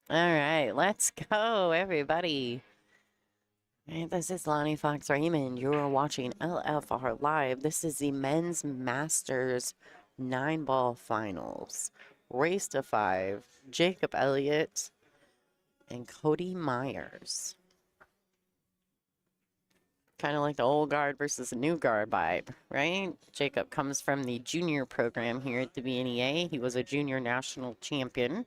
All right, let's go, everybody. All right, this is Lonnie Fox Raymond. You're watching LFR Live. This is the Men's Masters 9-ball finals. Race to 5. Jacob Elliott and Cody Myers. Kind of like the old guard versus the new guard vibe, right? Jacob comes from the junior program here at the VNEA. He was a junior national champion.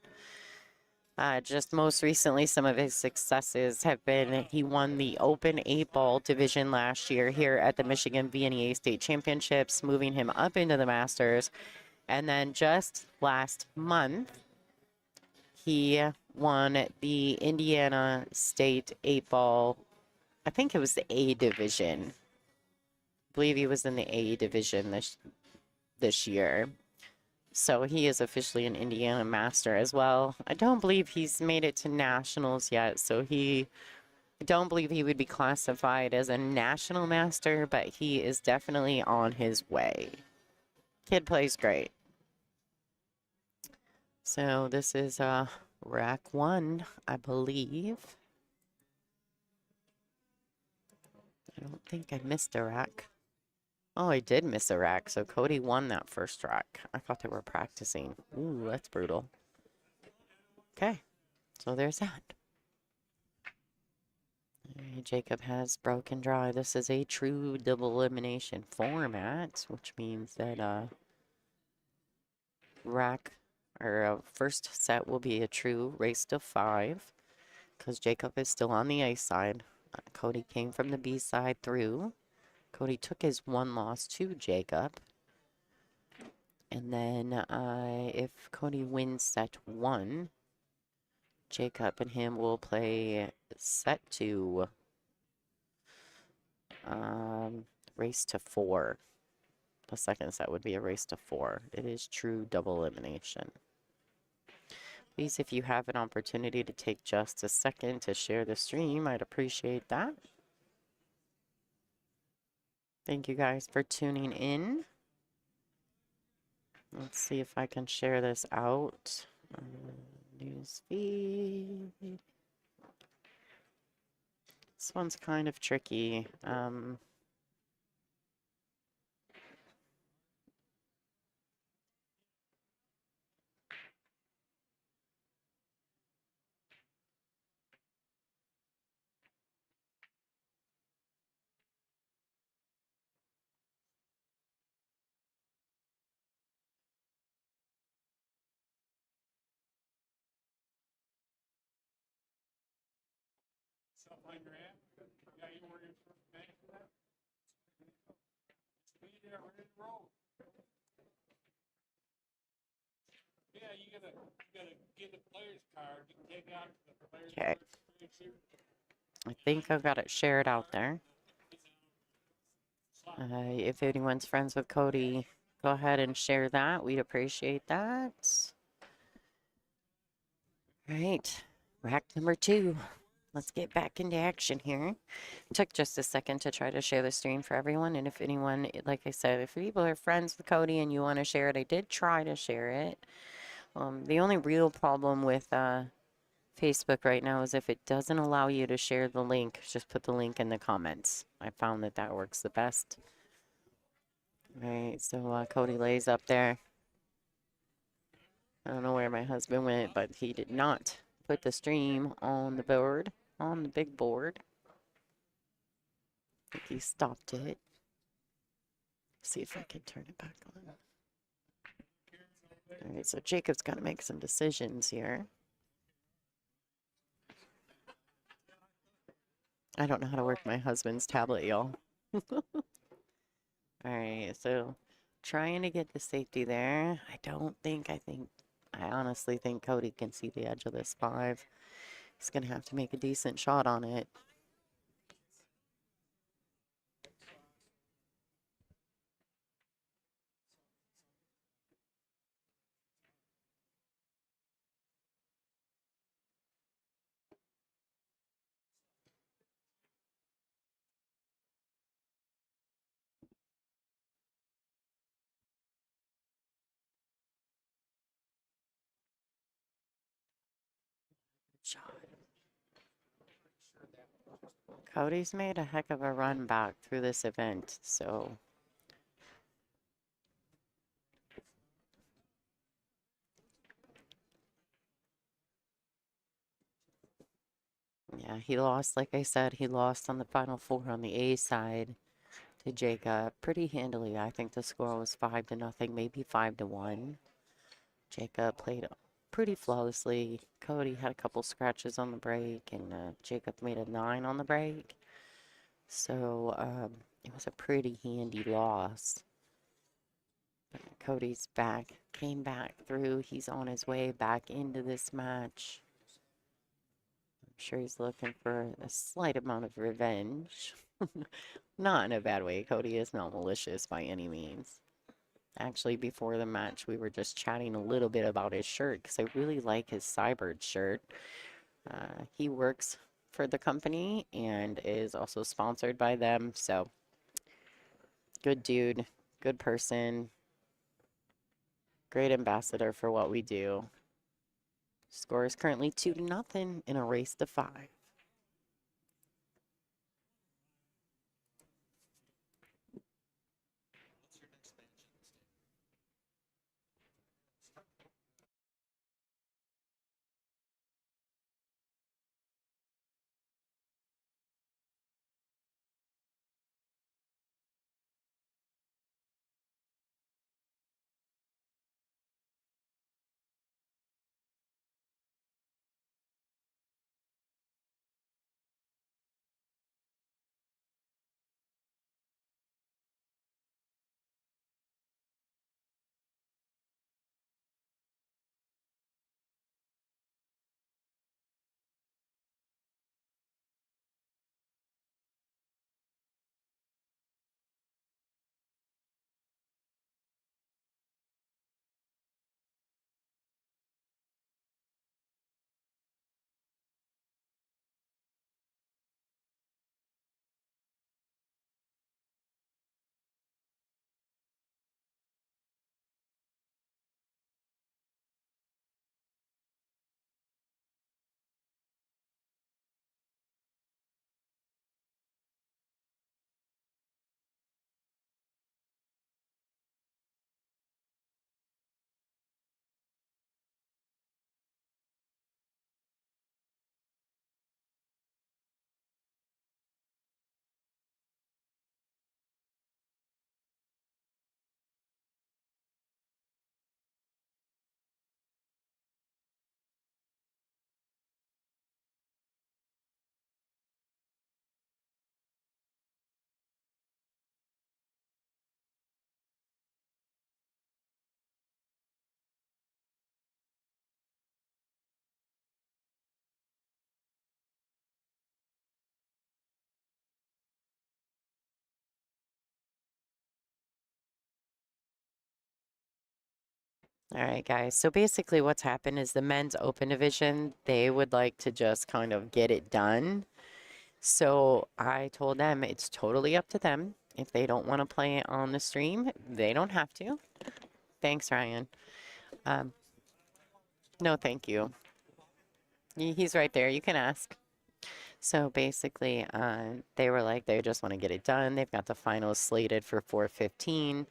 Just most recently, some of his successes have been he won the Open 8-ball division last year here at the Michigan VNEA State Championships, moving him up into the Masters. And then just last month, he won the Indiana State 8-ball, I think it was the A division. I believe he was in the A division this year. So he is officially an Indiana Master as well. I don't believe he's made it to nationals yet, so I don't believe he would be classified as a national master, but he is definitely on his way. Kid plays great. So this is rack 1, I believe. I don't think I missed a rack. Oh, I did miss a rack, so Cody won that first rack. I thought they were practicing. Ooh, that's brutal. Okay, so there's that. Jacob has broken dry. This is a true double elimination format, which means that rack or first set will be a true race to 5 because Jacob is still on the A side. Cody came from the B side through. Cody took his one loss to Jacob. And then if Cody wins set 1, Jacob and him will play set 2. Race to 4. The second set would be a race to 4. It is true double elimination. Please, if you have an opportunity to take just a second to share the stream, I'd appreciate that. Thank you guys for tuning in. Let's see if I can share this out. News feed. This one's kind of tricky. Okay. I think I've got it shared out there. If anyone's friends with Cody, go ahead and share that. We'd appreciate that. All right, rack number 2. Let's get back into action here. It took just a second to try to share the stream for everyone. And if anyone, like I said, if people are friends with Cody and you want to share it, I did try to share it. The only real problem with Facebook right now is if it doesn't allow you to share the link, just put the link in the comments. I found that that works the best. All right, so Cody lays up there. I don't know where my husband went, but he did not put the stream on the board, on the big board. I think he stopped it. See if I can turn it back on. All right, so Jacob's got to make some decisions here. I don't know how to work my husband's tablet, y'all. All right, so trying to get the safety there. I honestly think Cody can see the edge of this 5. He's going to have to make a decent shot on it. Cody's made a heck of a run back through this event, so yeah, he lost, like I said, he lost on the final four on the A side to Jacob pretty handily. I think the score was 5-0, maybe 5-1. Jacob played pretty flawlessly. Cody had a couple scratches on the break, and Jacob made a 9 on the break. So it was a pretty handy loss. But Cody's back, came back through. He's on his way back into this match. I'm sure he's looking for a slight amount of revenge. Not in a bad way. Cody is not malicious by any means. Actually, before the match, we were just chatting a little bit about his shirt because I really like his Cybird shirt. He works for the company and is also sponsored by them. So, good dude, good person, great ambassador for what we do. Score is currently 2-0 in a race to 5. All right, guys. So basically what's happened is the men's open division, they would like to just kind of get it done. So I told them it's totally up to them. If they don't want to play it on the stream, they don't have to. Thanks, Ryan. Um, no, thank you. He's right there. You can ask. So basically, they were like, they just want to get it done. They've got the finals slated for 4:15.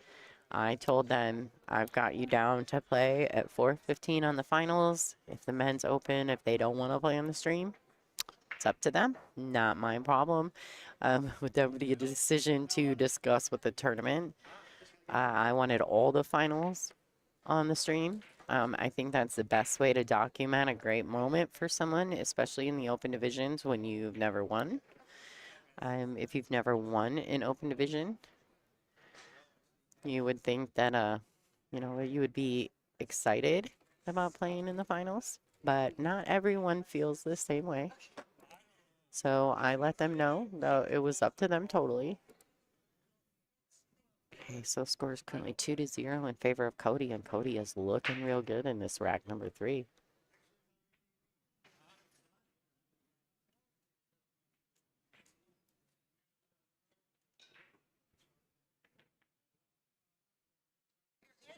I told them I've got you down to play at 4:15 on the finals. If the men's open, if they don't want to play on the stream, it's up to them. Not my problem. Would that be a decision to discuss with the tournament? I wanted all the finals on the stream. I think that's the best way to document a great moment for someone, especially in the open divisions when you've never won. If you've never won in open division, you would think that, you would be excited about playing in the finals, but not everyone feels the same way. So I let them know that it was up to them totally. Okay, so score is currently 2-0 in favor of Cody, and Cody is looking real good in this rack number 3.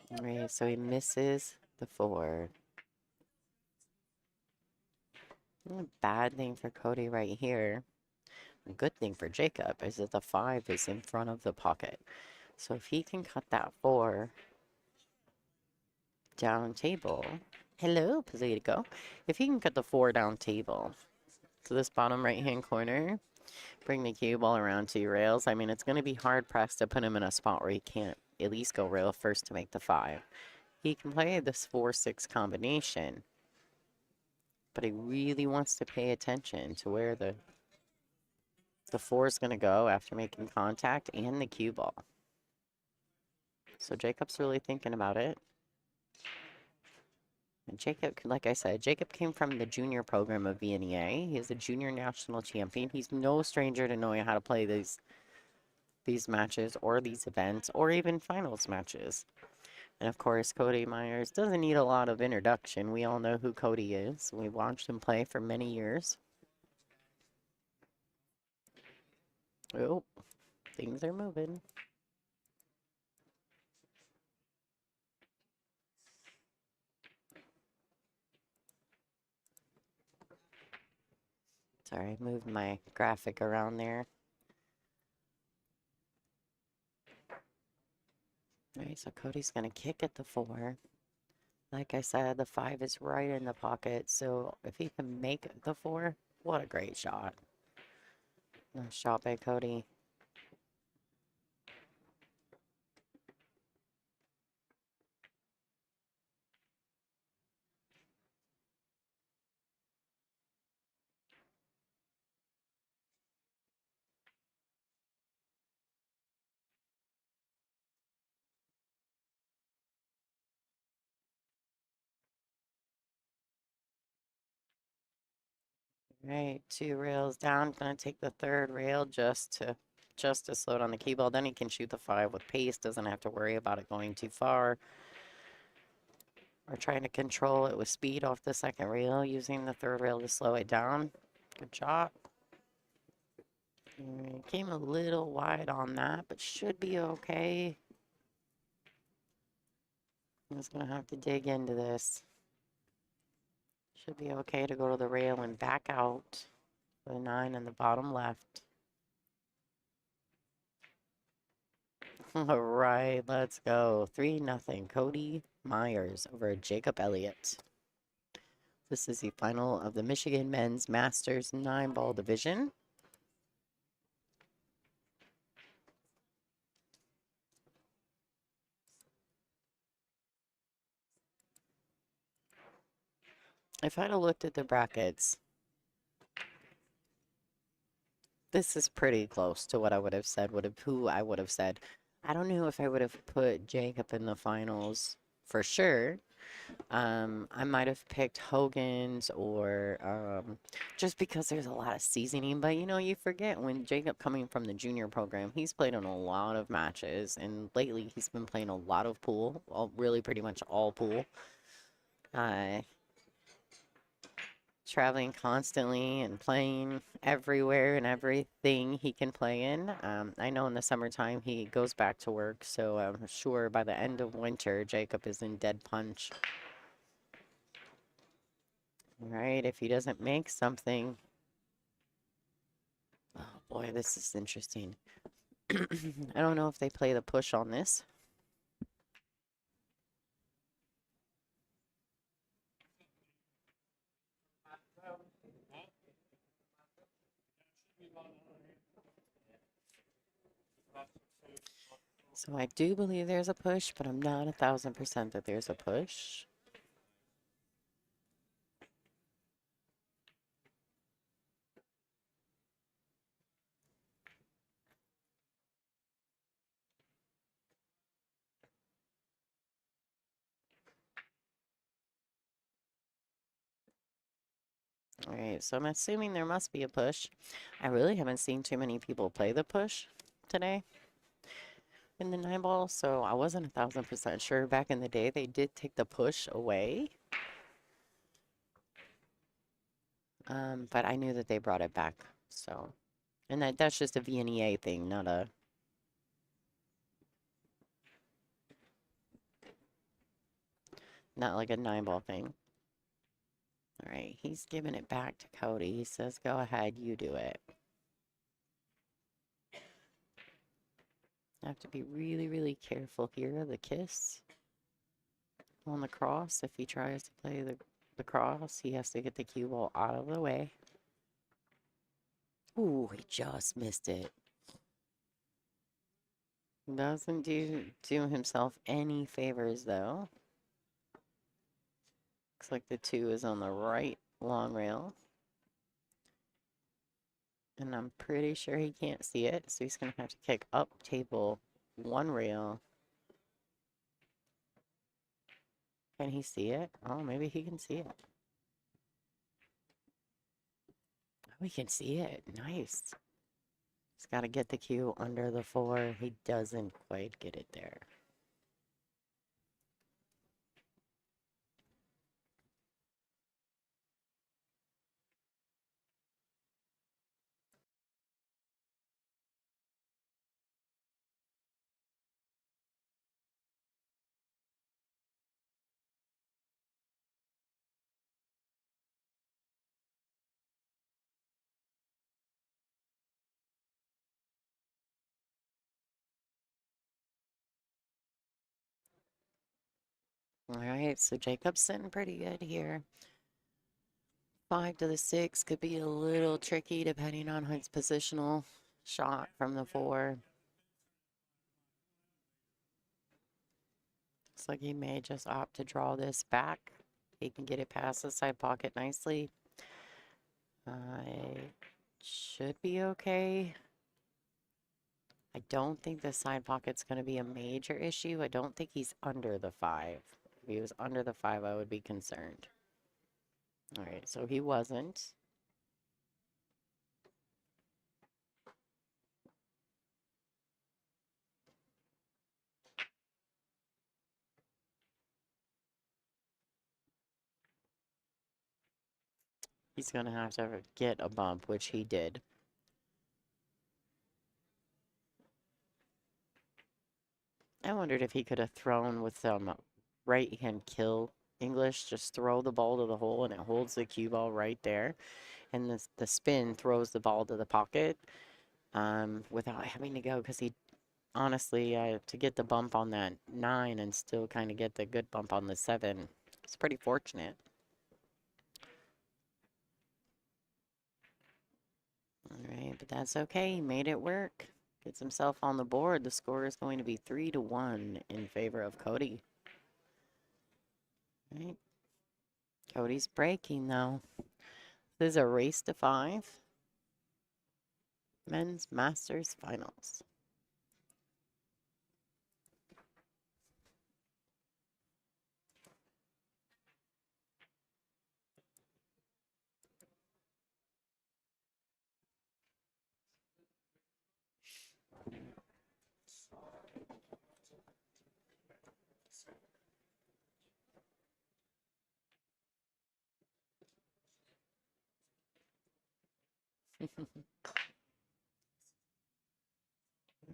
All right, so he misses the 4. Bad thing for Cody right here. good thing for Jacob is that the 5 is in front of the pocket. So if he can cut that 4 down table, hello, Pizzico. If he can cut the 4 down table to this bottom right-hand corner, bring the cue ball around 2 rails, I mean, it's going to be hard-pressed to put him in a spot where he can't at least go rail first to make the 5. He can play this 4-6 combination, but he really wants to pay attention to where the 4 is going to go after making contact and the cue ball. So Jacob's really thinking about it. And Jacob, like I said, Jacob came from the junior program of VNEA. He is a junior national champion. He's no stranger to knowing how to play these matches or these events or even finals matches. And of course, Cody Myers doesn't need a lot of introduction. We all know who Cody is. We've watched him play for many years. Oh, things are moving. Sorry, I moved my graphic around there. All right, so Cody's going to kick at the 4. Like I said, the 5 is right in the pocket, so if he can make the 4, what a great shot. Nice shot by Cody. Right, 2 rails down. Gonna take the 3rd rail just to slow down the cue ball. Then he can shoot the 5 with pace. Doesn't have to worry about it going too far. Or trying to control it with speed off the 2nd rail, using the 3rd rail to slow it down. Good job. Came a little wide on that, but should be okay. He's gonna have to dig into this. Should be okay to go to the rail and back out. The 9 in the bottom left. All right, let's go. 3-0. Cody Myers over Jacob Elliott. This is the final of the Michigan Men's Masters 9-ball division. If I'd have looked at the brackets, this is pretty close to what I would have said, who I would have said. I don't know if I would have put Jacob in the finals for sure. I might have picked Hogan's or just because there's a lot of seasoning. But, you know, you forget when Jacob coming from the junior program, he's played in a lot of matches. And lately he's been playing a lot of pool, really pretty much all pool. Traveling constantly and playing everywhere and everything he can play in. I know in the summertime he goes back to work, so I'm sure by the end of winter, Jacob is in dead punch. All right, if he doesn't make something... Oh boy, this is interesting. I don't know if they play the push on this. So I do believe there's a push, but I'm not 1,000% that there's a push. All right, so I'm assuming there must be a push. I really haven't seen too many people play the push today in the 9-ball, so I wasn't 1,000% sure. Back in the day, they did take the push away. But I knew that they brought it back, so. And that's just a VNEA thing, not like a 9-ball thing. All right, he's giving it back to Cody. He says, go ahead, you do it. Have to be really, really careful here. The kiss on the cross. If he tries to play the cross, he has to get the cue ball out of the way. Ooh, he just missed it. Doesn't do himself any favors, though. Looks like the 2 is on the right long rail. And I'm pretty sure he can't see it, so he's going to have to kick up table 1 rail. Can he see it? Oh, maybe he can see it. Oh, he can see it. Nice. He's got to get the cue under the 4. He doesn't quite get it there. All right, so Jacob's sitting pretty good here. 5 to the 6 could be a little tricky depending on his positional shot from the 4. Looks like he may just opt to draw this back. He can get it past the side pocket nicely. It should be okay. I don't think the side pocket's going to be a major issue. I don't think he's under the 5. If he was under the 5, I would be concerned. All right, so he wasn't. He's going to have to get a bump, which he did. I wondered if he could have thrown with some right-hand kill English, just throw the ball to the hole and it holds the cue ball right there. And the spin throws the ball to the pocket without having to go, because he honestly, to get the bump on that 9 and still kind of get the good bump on the 7, it's pretty fortunate. All right, but that's okay. He made it work. Gets himself on the board. The score is going to be 3-1 in favor of Cody. All right. Cody's breaking, though. This is a race to 5. Men's Masters Finals.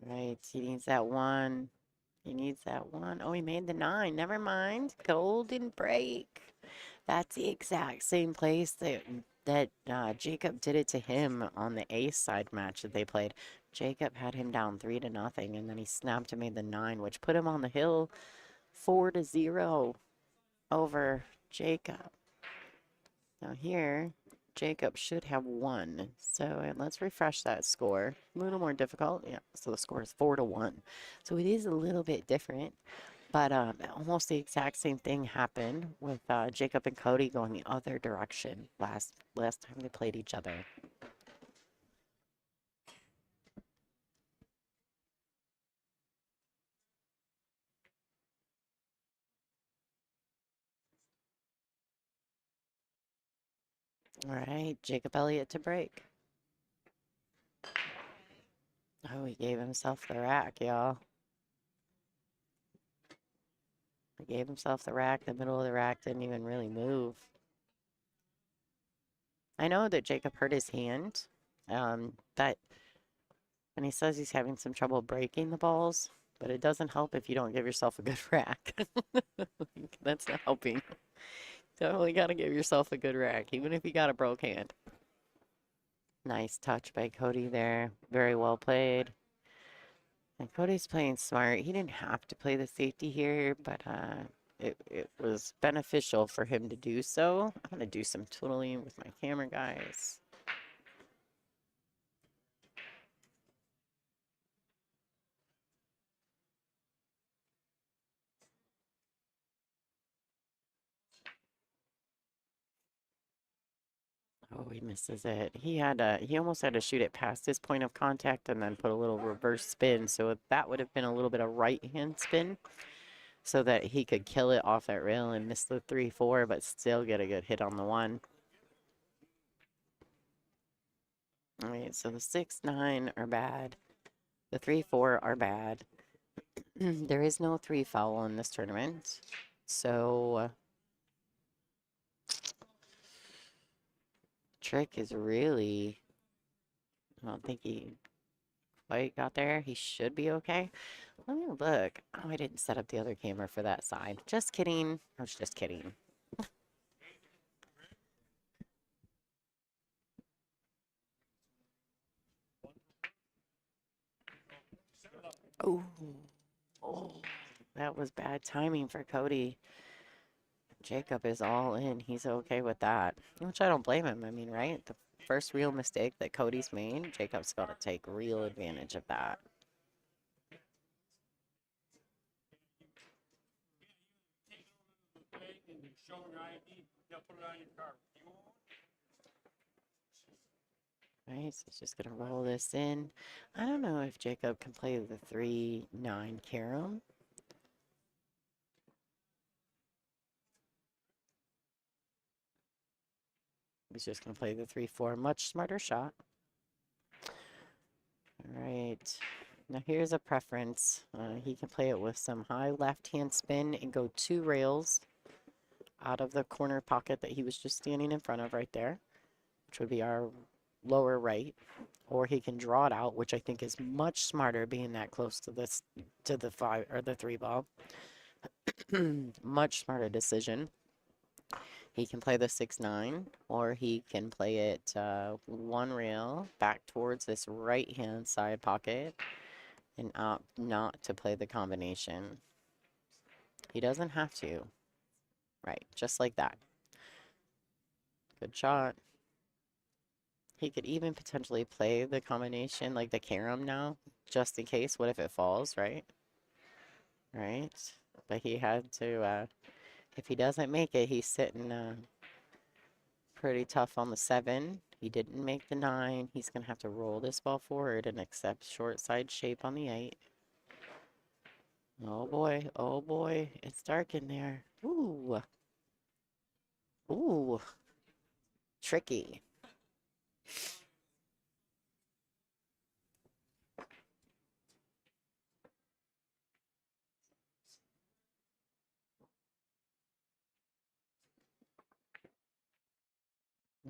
Right, he needs that 1. He needs that 1. Oh, he made the 9. Never mind. Golden break. That's the exact same place that Jacob did it to him on the ace side match that they played. Jacob had him down 3-0, and then he snapped and made the 9, which put him on the hill 4-0 over Jacob. Now here, Jacob should have 1. So let's refresh that score. A little more difficult. Yeah, so the score is 4-1. So it is a little bit different. But almost the exact same thing happened with Jacob and Cody going the other direction last time they played each other. All right, Jacob Elliott to break. Oh, he gave himself the rack, y'all. He gave himself the rack. The middle of the rack didn't even really move. I know that Jacob hurt his hand. And he says he's having some trouble breaking the balls, but it doesn't help if you don't give yourself a good rack. That's not helping. Definitely got to give yourself a good rack, even if you got a broke hand. Nice touch by Cody there. Very well played. And Cody's playing smart. He didn't have to play the safety here, but it was beneficial for him to do so. I'm gonna do some tooling with my camera guys. Oh, he misses it. He almost had to shoot it past his point of contact and then put a little reverse spin. So that would have been a little bit of right hand spin so that he could kill it off that rail and miss the 3-4, but still get a good hit on the 1. All right, so the 6-9 are bad. The 3-4 are bad. There is no 3 foul in this tournament. So Trick is really, I don't think he quite got there. He should be okay. Let me look. Oh, I didn't set up the other camera for that side. Just kidding. I was just kidding. Oh, oh, that was bad timing for Cody. Jacob is all in. He's okay with that, which I don't blame him. I mean, right? The first real mistake that Cody's made, Jacob's got to take real advantage of that. Right, so he's just gonna roll this in. I don't know if Jacob can play the 3-9 carom. He's just gonna play the 3-4. Much smarter shot. All right. Now here's a preference. He can play it with some high left-hand spin and go 2 rails out of the corner pocket that he was just standing in front of right there, which would be our lower right. Or he can draw it out, which I think is much smarter being that close to this, to the 5 or the 3 ball. Much smarter decision. He can play the 6-9, or he can play it 1 rail back towards this right-hand side pocket and opt not to play the combination. He doesn't have to. Right, just like that. Good shot. He could even potentially play the combination, like the carom now, just in case. What if it falls, right? Right? But he had to, if he doesn't make it, he's sitting pretty tough on the 7. He didn't make the 9. He's going to have to roll this ball forward and accept short side shape on the 8. Oh boy, it's dark in there. Ooh. Ooh. Tricky.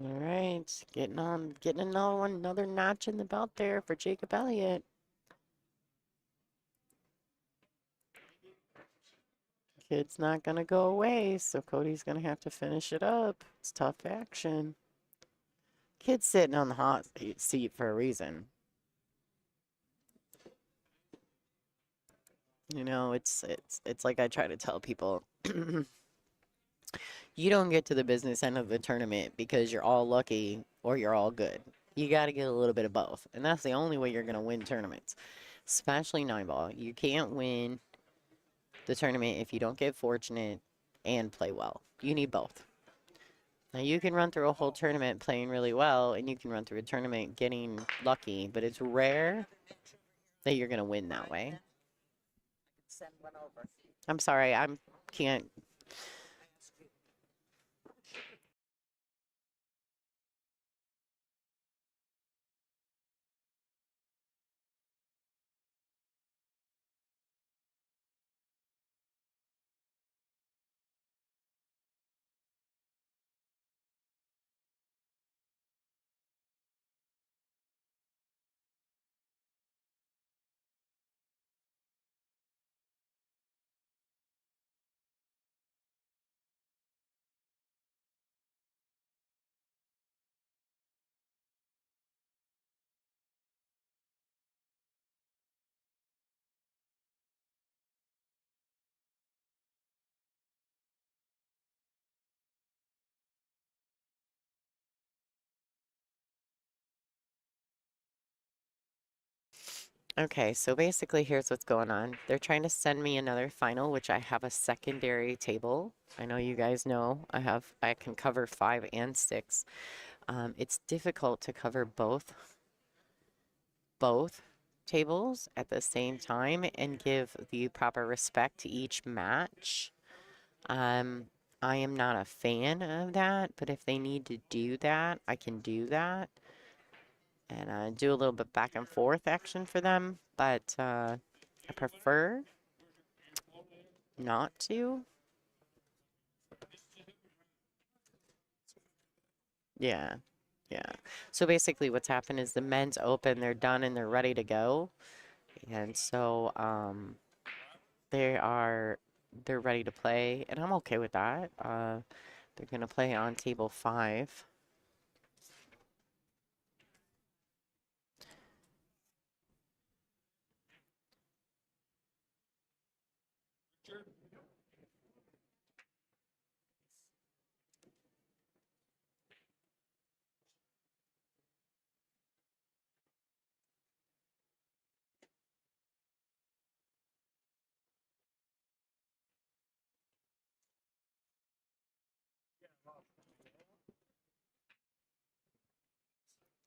All right, getting another notch in the belt there for Jacob Elliott. Kid's not gonna go away, so Cody's gonna have to finish it up. It's tough action. Kid's sitting on the hot seat for a reason. You know, it's like I try to tell people. You don't get to the business end of the tournament because you're all lucky or you're all good. You got to get a little bit of both. And that's the only way you're going to win tournaments, especially 9-ball. You can't win the tournament if you don't get fortunate and play well. You need both. Now, you can run through a whole tournament playing really well, and you can run through a tournament getting lucky, but it's rare that you're going to win that way. I'm sorry, I can't Okay, so basically here's what's going on. They're trying to send me another final, which I have a secondary table. I know you guys know I can cover 5 and 6. It's difficult to cover both tables at the same time and give the proper respect to each match. Um, I am not a fan of that, but if they need to do that, I can do that. And do a little bit back and forth action for them, but I prefer not to. Yeah, yeah. So basically what's happened is the men's open, they're done and they're ready to go. And so they are they're ready to play, and I'm okay with that. They're gonna play on table 5.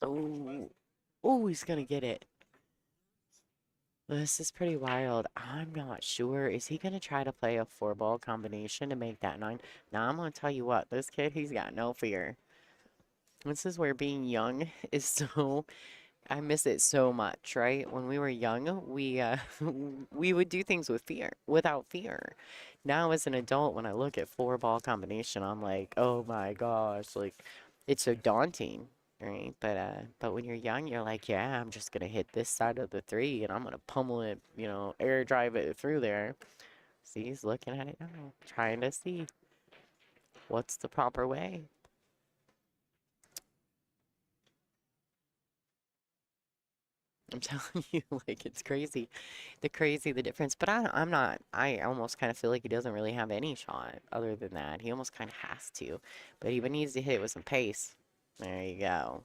Oh, oh, he's gonna get it. This is pretty wild. I'm not sure. Is he gonna try to play a 4-ball combination to make that 9? Now I'm gonna tell you what, this kid, he's got no fear. This is where being young is so I miss it so much, right? When we were young, we would do things without fear. Now as an adult, when I look at 4-ball combination, I'm like, oh my gosh, like it's so daunting, right? But when you're young, you're like, yeah, I'm just gonna hit this side of the 3 and I'm gonna pummel it, air drive it through there. See, he's looking at it now, trying to see what's the proper way. I'm telling you, like it's crazy. The difference. But I'm not, I almost kind of feel like he doesn't really have any shot other than that. He almost kind of has to. But he needs to hit it with some pace. There you go.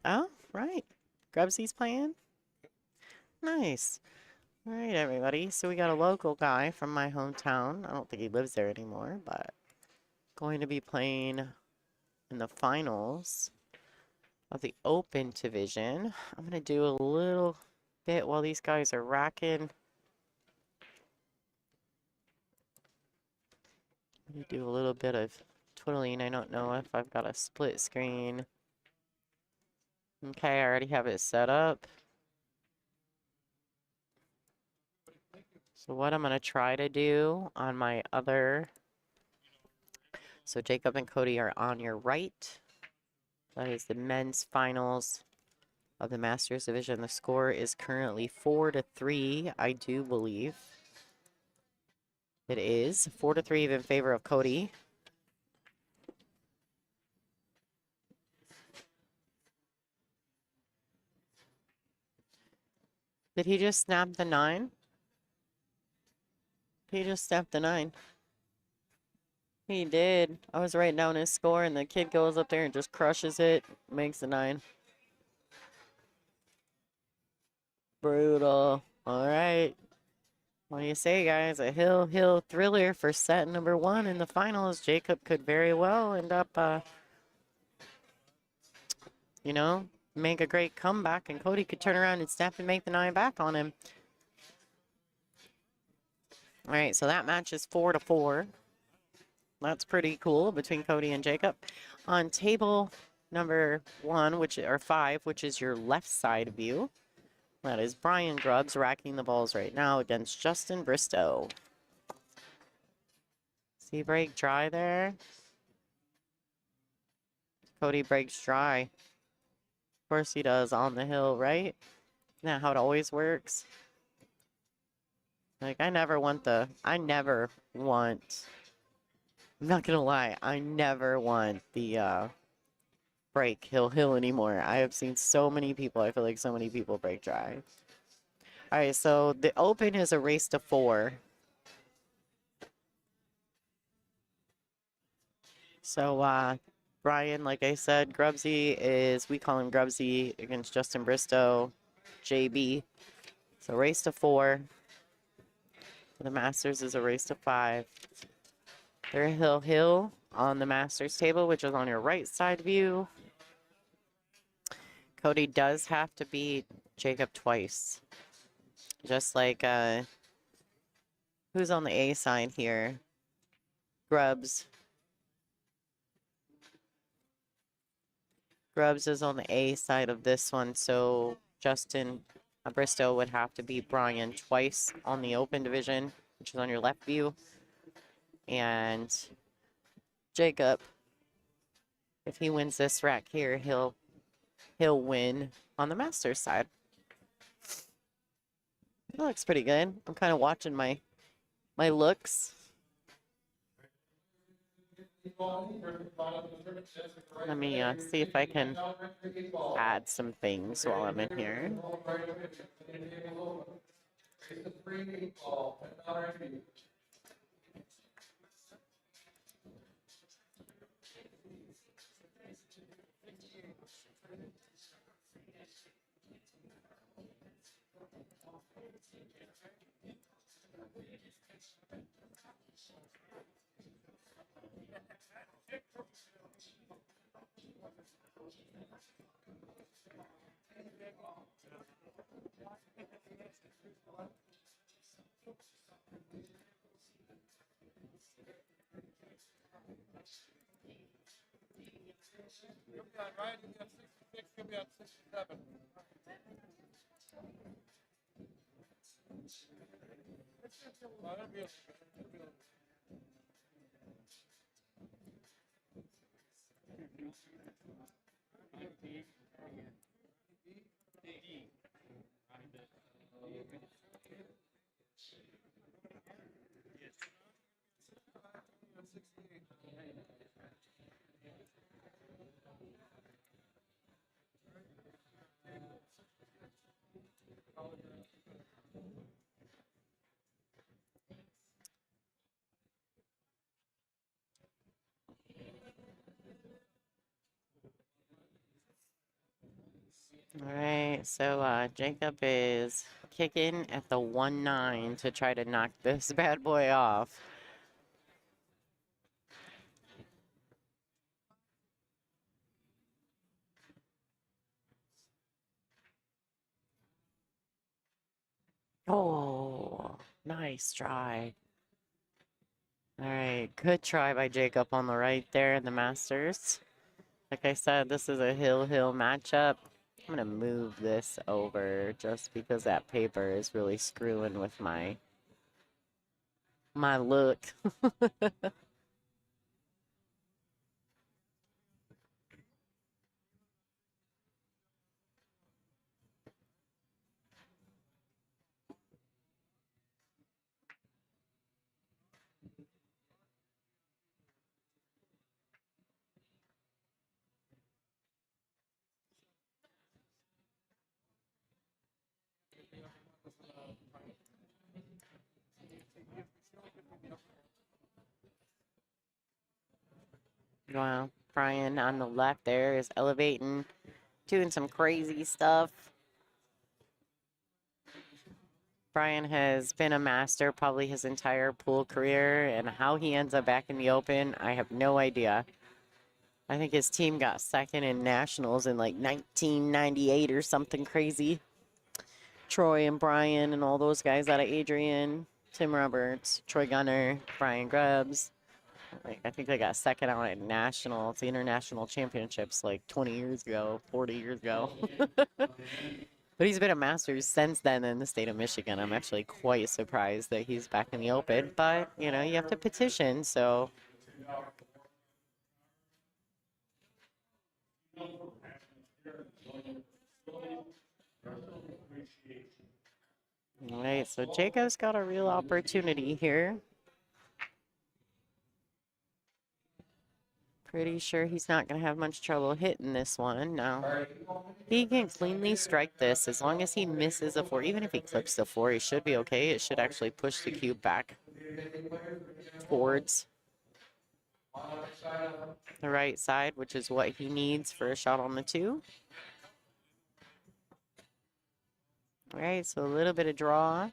Oh, right. Grubsy's playing. Nice. All right, everybody. So we got a local guy from my hometown. I don't think he lives there anymore, but going to be playing in the finals of the Open Division. I'm going to do a little bit while these guys are racking. Do a little bit of twiddling. I don't know if I've got a split screen. Okay, I already have it set up. So what I'm going to try to do on my other... So Jacob and Cody are on your right. That is the men's finals of the Masters Division. The score is currently 4-3, I do believe. It is 4-3 in favor of Cody. Did he just snap the 9? He just snapped the 9. He did. I was writing down his score, and the kid goes up there and just crushes it, makes the 9. Brutal. All right. What do you say, guys? A hill thriller for set number 1 in the finals. Jacob could very well end up, make a great comeback, and Cody could turn around and snap and make the 9 back on him. All right, so that match is 4-4. That's pretty cool between Cody and Jacob. On table number 5, which is your left side view, that is Brian Grubbs racking the balls right now against Justin Bristow. See break dry there? Cody breaks dry. Of course he does on the hill, right? Isn't that how it always works? Like, I'm not gonna lie, I never want the break hill anymore. I have seen so many people, I feel like so many people break dry. All right, so the Open is a race to 4. So, Brian, like I said, Grubsy is, we call him Grubsy against Justin Bristow, JB. So race to 4. The Masters is a race to 5. They're Hill on the Masters table, which is on your right side view. Cody does have to beat Jacob twice. Just like, who's on the A side here? Grubbs. Grubbs is on the A side of this one, so Justin Bristow would have to beat Brian twice on the open division, which is on your left view. And Jacob, if he wins this rack here, he'll win on the Masters side. That looks pretty good. I'm kind of watching my looks. Let me see if I can add some things while I'm in here. All right, so Jacob is kicking at the 1-9 to try to knock this bad boy off. Oh, nice try. All right, good try by Jacob on the right there in the Masters. Like I said, this is a hill matchup. I'm gonna move this over just because that paper is really screwing with my look. Wow, Brian on the left there is elevating, doing some crazy stuff. Brian has been a master probably his entire pool career, and how he ends up back in the Open, I have no idea. I think his team got second in nationals in like 1998 or something crazy. Troy and Brian and all those guys out of Adrian, Tim Roberts, Troy Gunner, Brian Grubbs. Like, I think they got second out at nationals, the international championships like 20 years ago, 40 years ago. But he's been a Masters since then in the state of Michigan. I'm actually quite surprised that he's back in the Open. But, you know, you have to petition, so. All right, so Jacob's got a real opportunity here. Pretty sure he's not going to have much trouble hitting this one. Now, he can cleanly strike this as long as he misses a 4. Even if he clips the 4, he should be okay. It should actually push the cube back towards The right side, which is what he needs for a shot on the 2. All right, so a little bit of draw.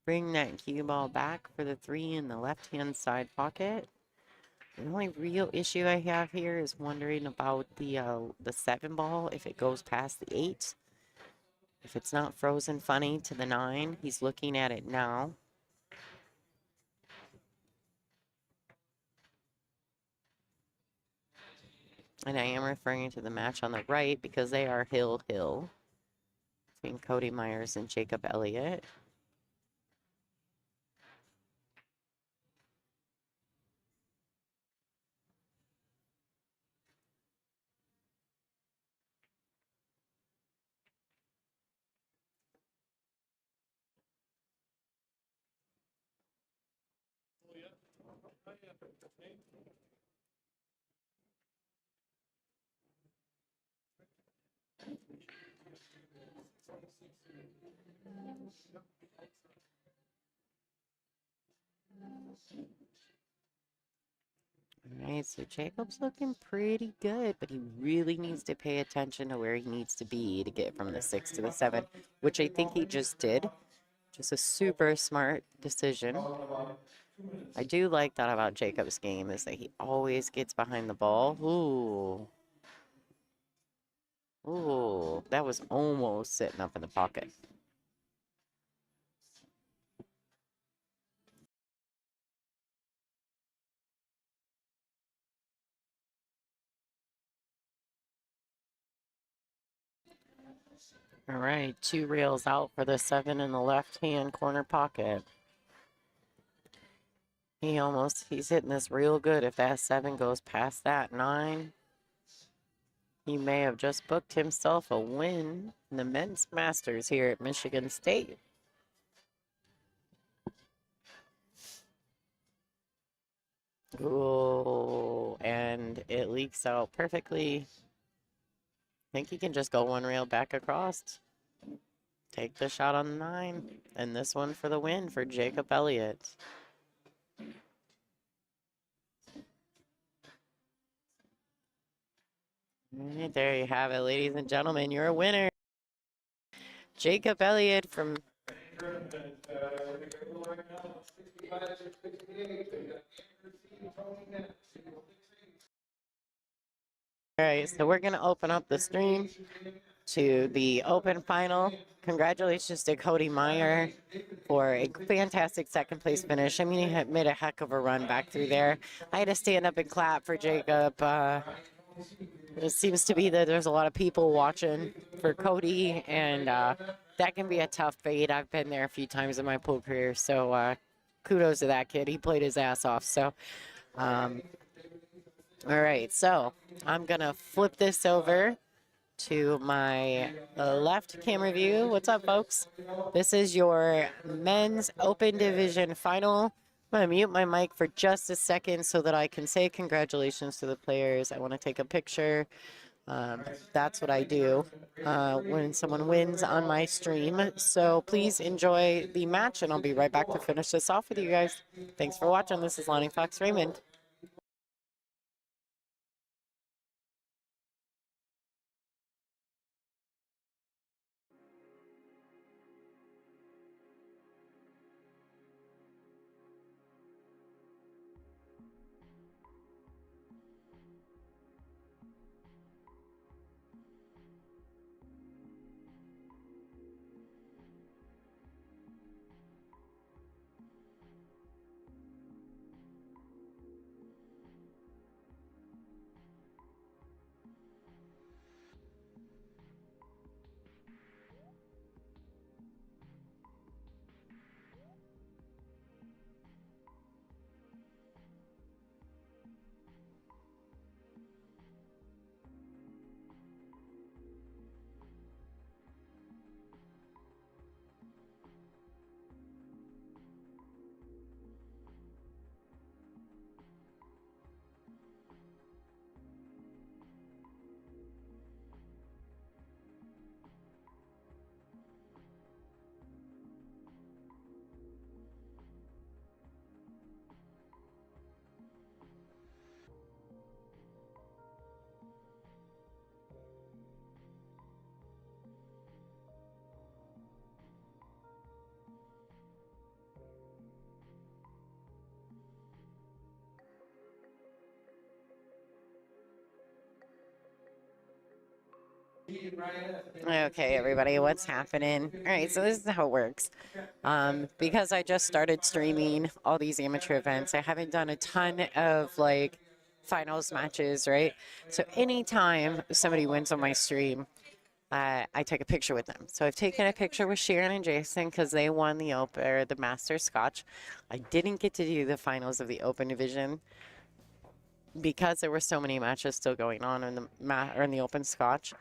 Bring that cue ball back for the 3 in the left-hand side pocket. The only real issue I have here is wondering about the 7 ball, if it goes past the 8. If it's not frozen funny to the 9, he's looking at it now. And I am referring to the match on the right because they are hill-hill between Cody Myers and Jacob Elliott. All right, so Jacob's looking pretty good, but he really needs to pay attention to where he needs to be to get from the 6 to the 7, which I think he just did. Just a super smart decision. I do like that about Jacob's game is that he always gets behind the ball. Ooh. Ooh, that was almost sitting up in the pocket. All right, 2 rails out for the 7 in the left-hand corner pocket. He's hitting this real good. If that 7 goes past that 9, he may have just booked himself a win in the men's masters here at Michigan State. Ooh, and it leaks out perfectly. I think he can just go 1 rail back across. Take the shot on the 9. And this one for the win for Jacob Elliott. Right, there you have it, ladies and gentlemen. You're a winner. Jacob Elliott from... All right, so we're going to open up the stream to the open final. Congratulations to Cody Meyer for a fantastic second place finish. I mean, he had made a heck of a run back through there. I had to stand up and clap for Jacob. It seems to be that there's a lot of people watching for Cody, and that can be a tough fate. I've been there a few times in my pool career, so kudos to that kid. He played his ass off. So, all right, so I'm going to flip this over to my left camera view. What's up, folks? This is your men's open division final. I'm going to mute my mic for just a second so that I can say congratulations to the players. I want to take a picture. That's what I do when someone wins on my stream. So please enjoy the match, and I'll be right back to finish this off with you guys. Thanks for watching. This is Lonnie Fox Raymond. Okay, everybody, what's happening? All right, so this is how it works. Because I just started streaming all these amateur events, I haven't done a ton of like finals matches, right? So anytime somebody wins on my stream, I take a picture with them. So I've taken a picture with Sharon and Jason because they won the Open or the Masters Scotch. I didn't get to do the finals of the Open division because there were so many matches still going on in the Open Scotch.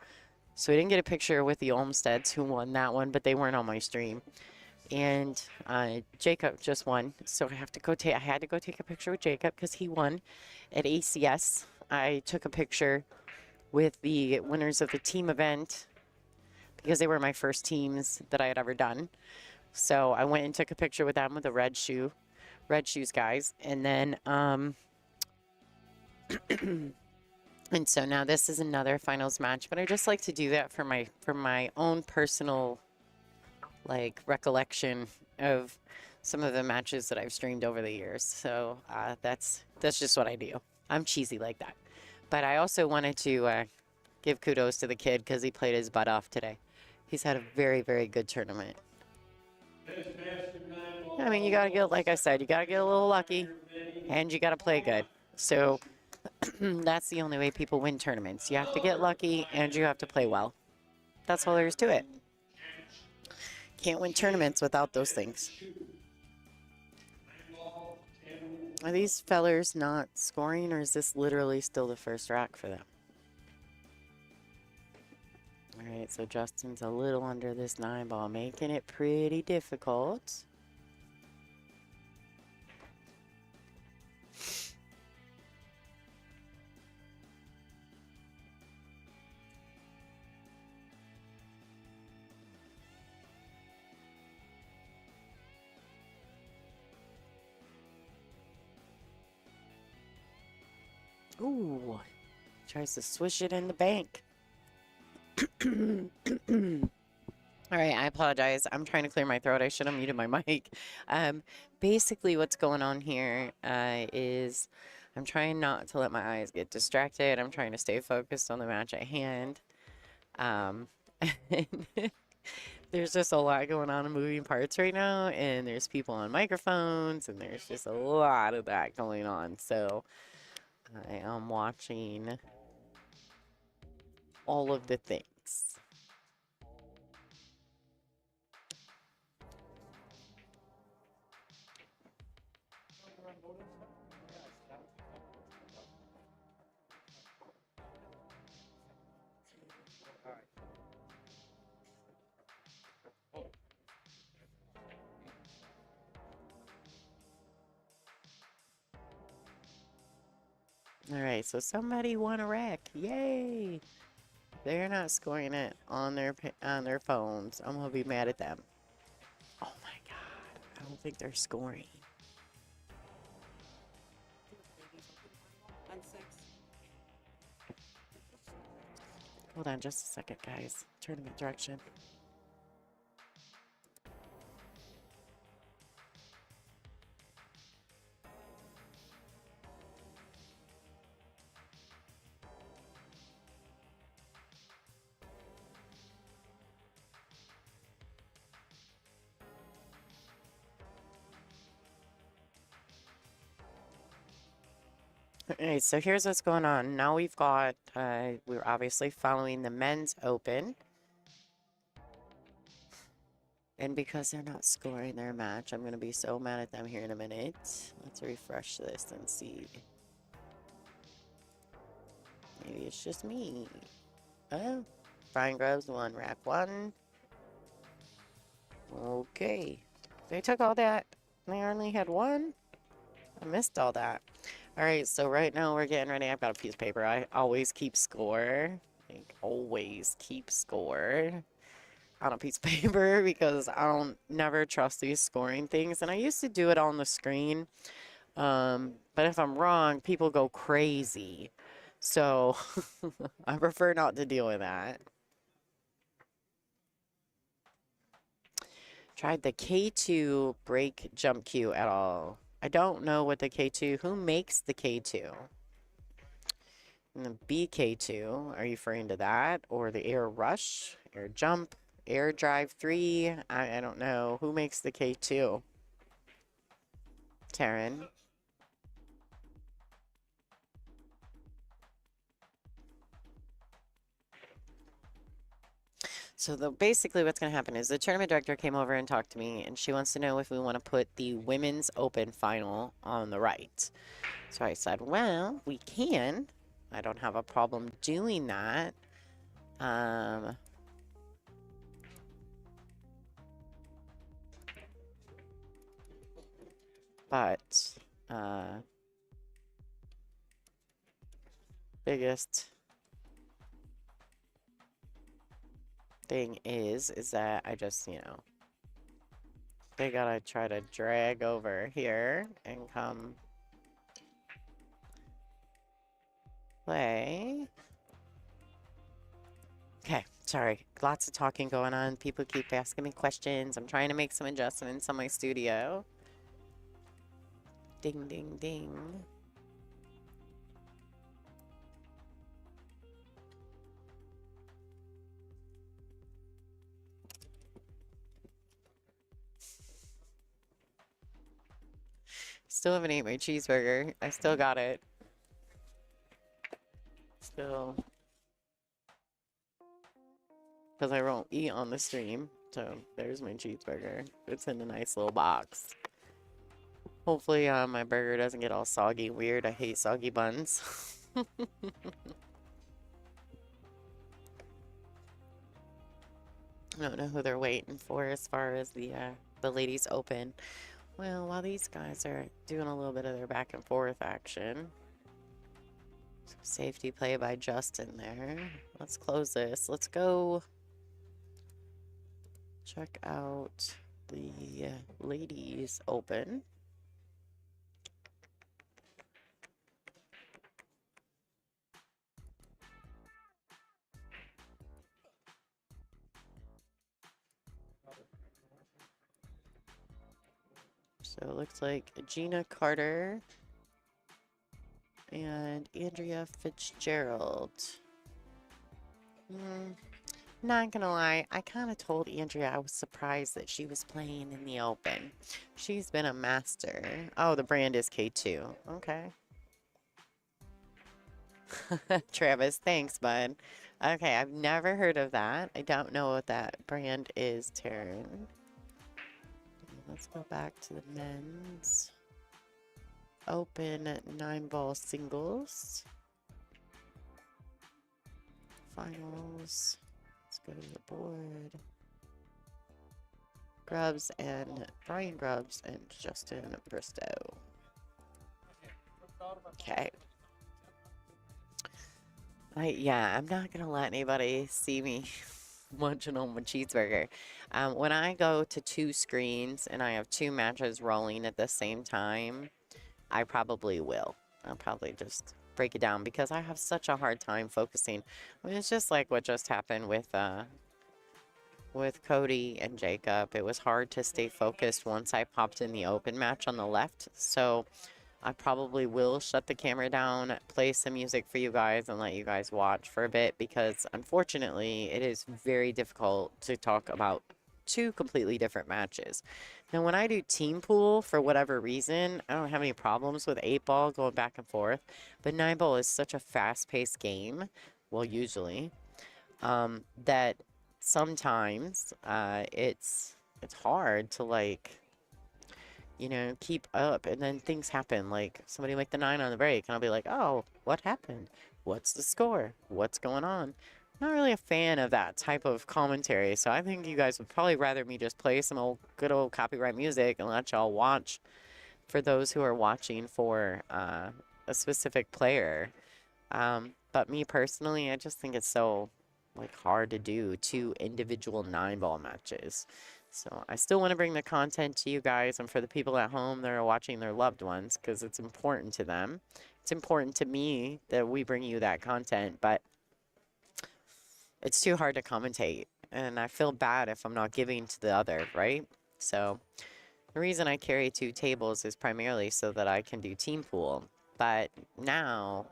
So I didn't get a picture with the Olmsteads who won that one, but they weren't on my stream. And Jacob just won, so I have to go take. I had to go take a picture with Jacob because he won at ACS. I took a picture with the winners of the team event because they were my first teams that I had ever done. So I went and took a picture with them with the red shoes guys, and then and so now this is another finals match. But I just like to do that for my own personal like recollection of some of the matches that I've streamed over the years. So that's just what I do. I'm cheesy like that. But I also wanted to give kudos to the kid because he played his butt off today. He's had a very, very good tournament. I mean, you got to get, like I said, you got to get a little lucky and you got to play good. So that's the only way people win tournaments. You have to get lucky and you have to play well. That's all there is to it. Can't win tournaments without those things. Are these fellers not scoring, or is this literally still the first rack for them? All right, so Justin's a little under this 9-ball, making it pretty difficult. Ooh, tries to swish it in the bank. All right, I apologize. I'm trying to clear my throat. I should have muted my mic. Basically, what's going on here is I'm trying not to let my eyes get distracted. I'm trying to stay focused on the match at hand. There's just a lot going on in moving parts right now, and there's people on microphones, and there's just a lot of that going on. So I am watching all of the things. All right, so somebody won a wreck. Yay! They're not scoring it on their phones. I'm gonna be mad at them. Oh my god, I don't think they're scoring. Hold on just a second, guys. Tournament direction. Alright, so here's what's going on. Now we've got, we're obviously following the men's open. And because they're not scoring their match, I'm going to be so mad at them here in a minute. Let's refresh this and see. Maybe it's just me. Oh, Fine Groves won rack 1. Okay. They took all that. They only had 1. I missed all that. Alright, so right now we're getting ready. I've got a piece of paper. I always keep score. Like, always keep score on a piece of paper because I don't never trust these scoring things. And I used to do it on the screen. But if I'm wrong, people go crazy. So I prefer not to deal with that. Tried the K2 break jump cue at all. I don't know what the K2, who makes the K2? And the BK2, are you referring to that? Or the air rush, air jump, air drive 3? I don't know. Who makes the K2? Taryn? So basically what's going to happen is the tournament director came over and talked to me, and she wants to know if we want to put the women's open final on the right. So I said, well, we can. I don't have a problem doing that. But biggest thing is that I just, they gotta try to drag over here and come play. Okay, sorry. Lots of talking going on. People keep asking me questions. I'm trying to make some adjustments on my studio. Ding, ding, ding. Still haven't ate my cheeseburger. I still got it. Still. Because I won't eat on the stream. So there's my cheeseburger. It's in a nice little box. Hopefully my burger doesn't get all soggy weird. I hate soggy buns. I don't know who they're waiting for as far as the ladies open. Well, while these guys are doing a little bit of their back and forth action. Safety play by Justin there. Let's close this. Let's go check out the ladies open. So it looks like Gina Carter and Andrea Fitzgerald. Not gonna lie, I kind of told Andrea I was surprised that she was playing in the open. She's been a master. Oh, the brand is K2. Okay. Travis, thanks, bud. Okay, I've never heard of that. I don't know what that brand is, Taryn. Let's go back to the men's open 9-ball singles. Finals. Let's go to the board. Grubbs and Brian Grubbs and Justin Bristow. Okay. I'm not gonna let anybody see me munching on my cheeseburger. When I go to 2 screens and I have 2 matches rolling at the same time, I probably will. I'll probably just break it down because I have such a hard time focusing. I mean, it's just like what just happened with Cody and Jacob. It was hard to stay focused once I popped in the open match on the left. So I probably will shut the camera down, play some music for you guys, and let you guys watch for a bit because unfortunately it is very difficult to talk about 2 completely different matches. Now, when I do team pool, for whatever reason, I don't have any problems with 8-ball going back and forth, but 9-ball is such a fast-paced game, well, usually, that sometimes it's hard to, like, keep up, and then things happen, like somebody make the 9 on the break, and I'll be like, oh, what happened? What's the score? What's going on? Not really a fan of that type of commentary, so I think you guys would probably rather me just play some good old copyright music and let y'all watch for those who are watching for a specific player. But me personally, I just think it's so hard to do 2 individual 9-ball matches. So I still want to bring the content to you guys and for the people at home that are watching their loved ones because it's important to them. It's important to me that we bring you that content, but it's too hard to commentate. And I feel bad if I'm not giving to the other, right? So the reason I carry 2 tables is primarily so that I can do team pool. But now,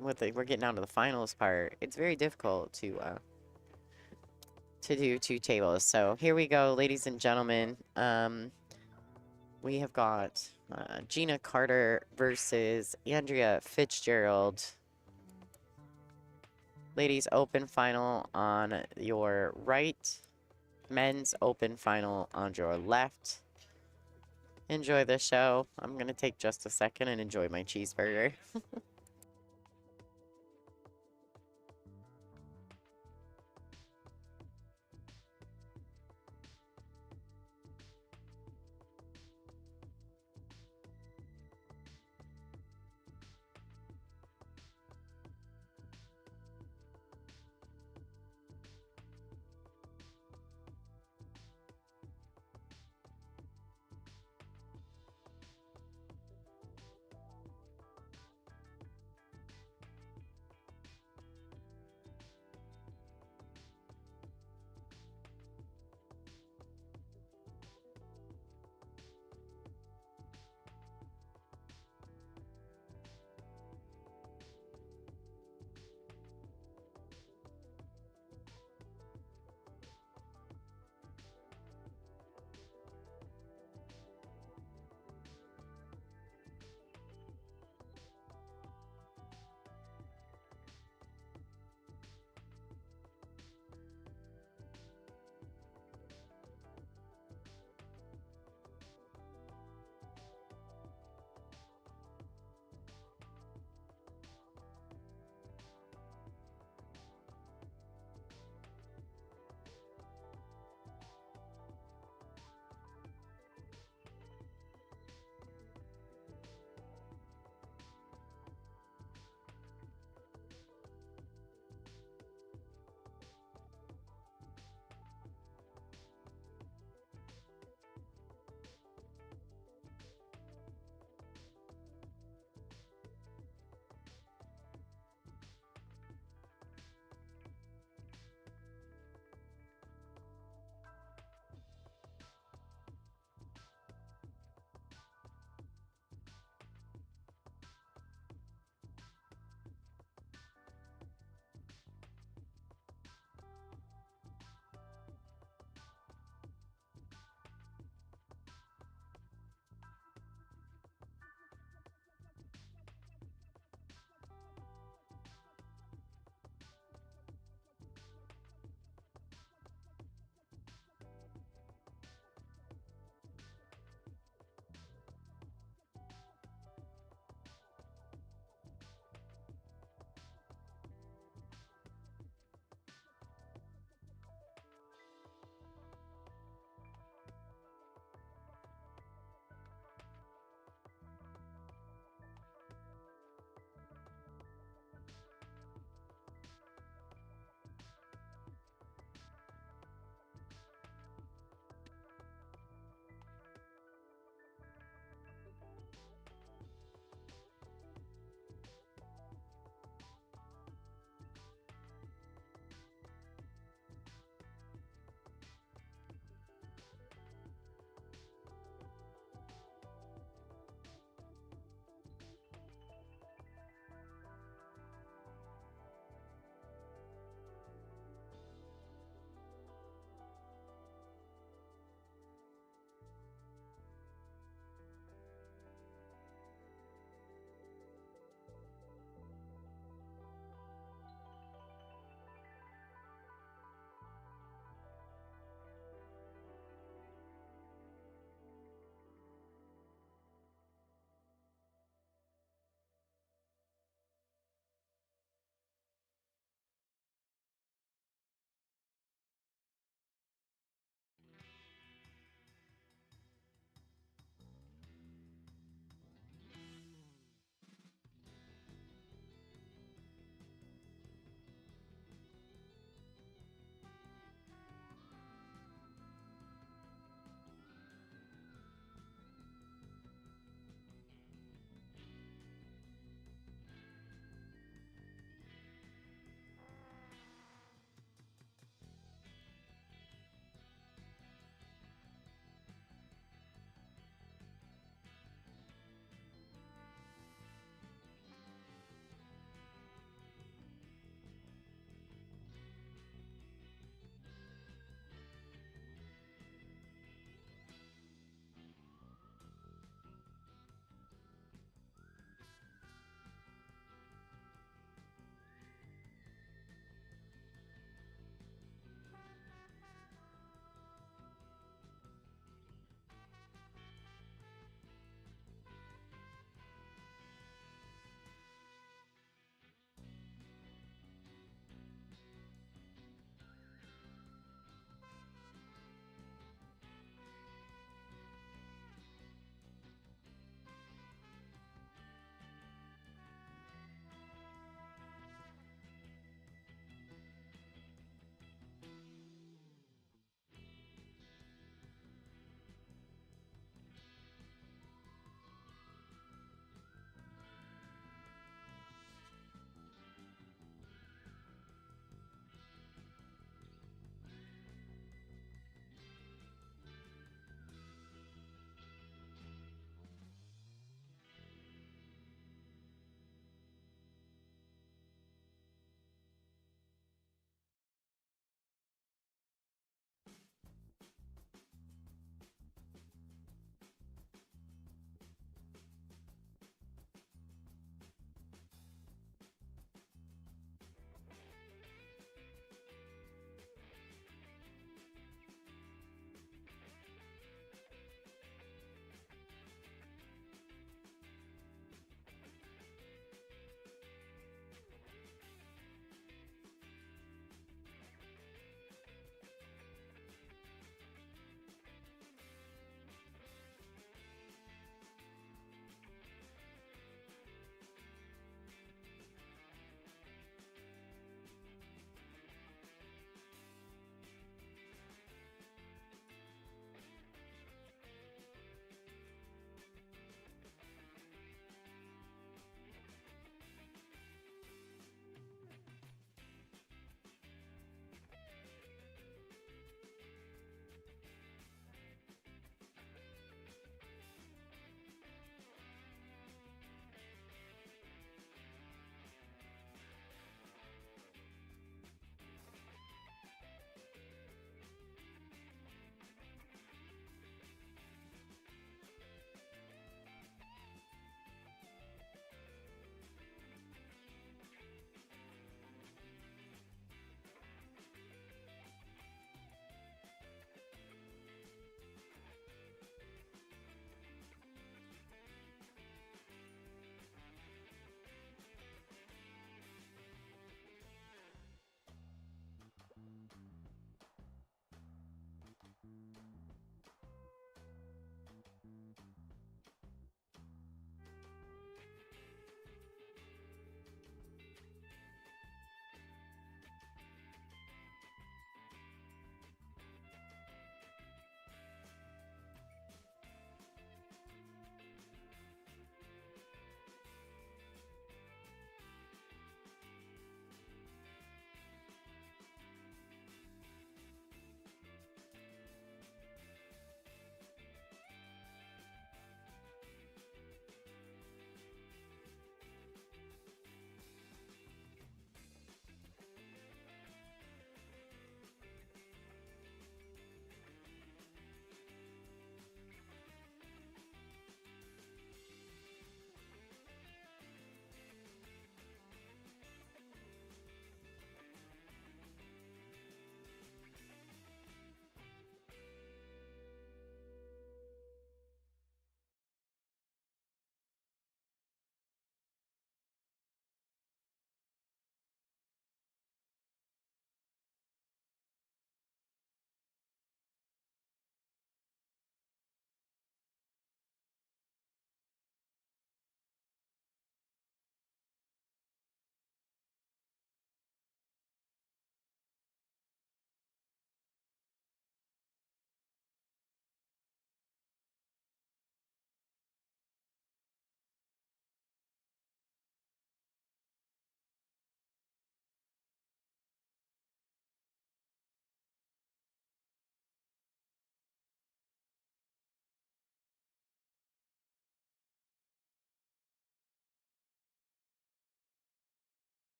we're getting down to the finals part, it's very difficult to do 2 tables. So here we go, ladies and gentlemen. We have got Gina Carter versus Andrea Fitzgerald. Ladies open final on your right. Men's open final on your left. Enjoy the show. I'm going to take just a second and enjoy my cheeseburger.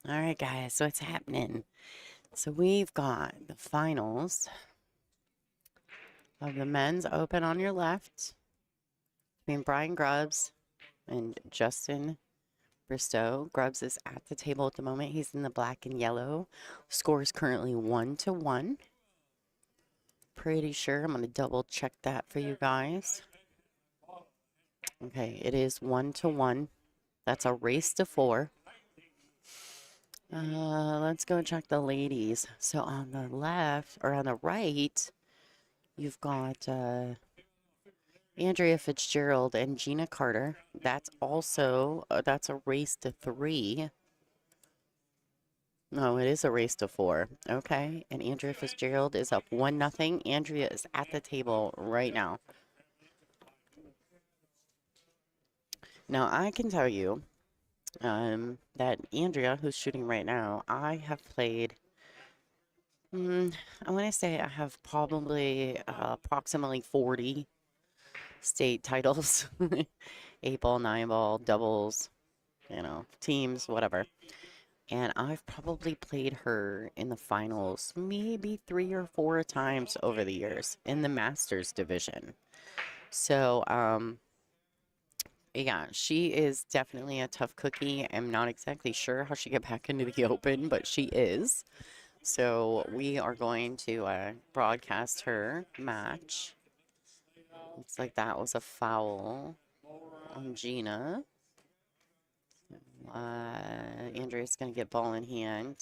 All right, guys, so what's happening? So we've got the finals of the men's open on your left between Brian Grubbs and Justin Bristow. Grubbs is at the table at the moment. He's in the black and yellow. Score is currently 1-1. Pretty sure. I'm going to double check that for you guys. Okay, it is 1-1. That's a race to 4. Let's go check the ladies. So on the left, or on the right, you've got Andrea Fitzgerald and Gina Carter. That's also, that's a race to 3. No, it is a race to 4. Okay, and Andrea Fitzgerald is up 1-0. Andrea is at the table right now. Now, I can tell you that Andrea, who's shooting right now, I have played, I want to say I have probably approximately 40 state titles. 8-ball, 9-ball, doubles, you know, teams, whatever. And I've probably played her in the finals maybe 3 or 4 times over the years in the Masters division. So, yeah, she is definitely a tough cookie. I'm not exactly sure how she got back into the Open, but she is. So we are going to broadcast her match. Looks like that was a foul on Gina. Andrea's going to get ball in hand.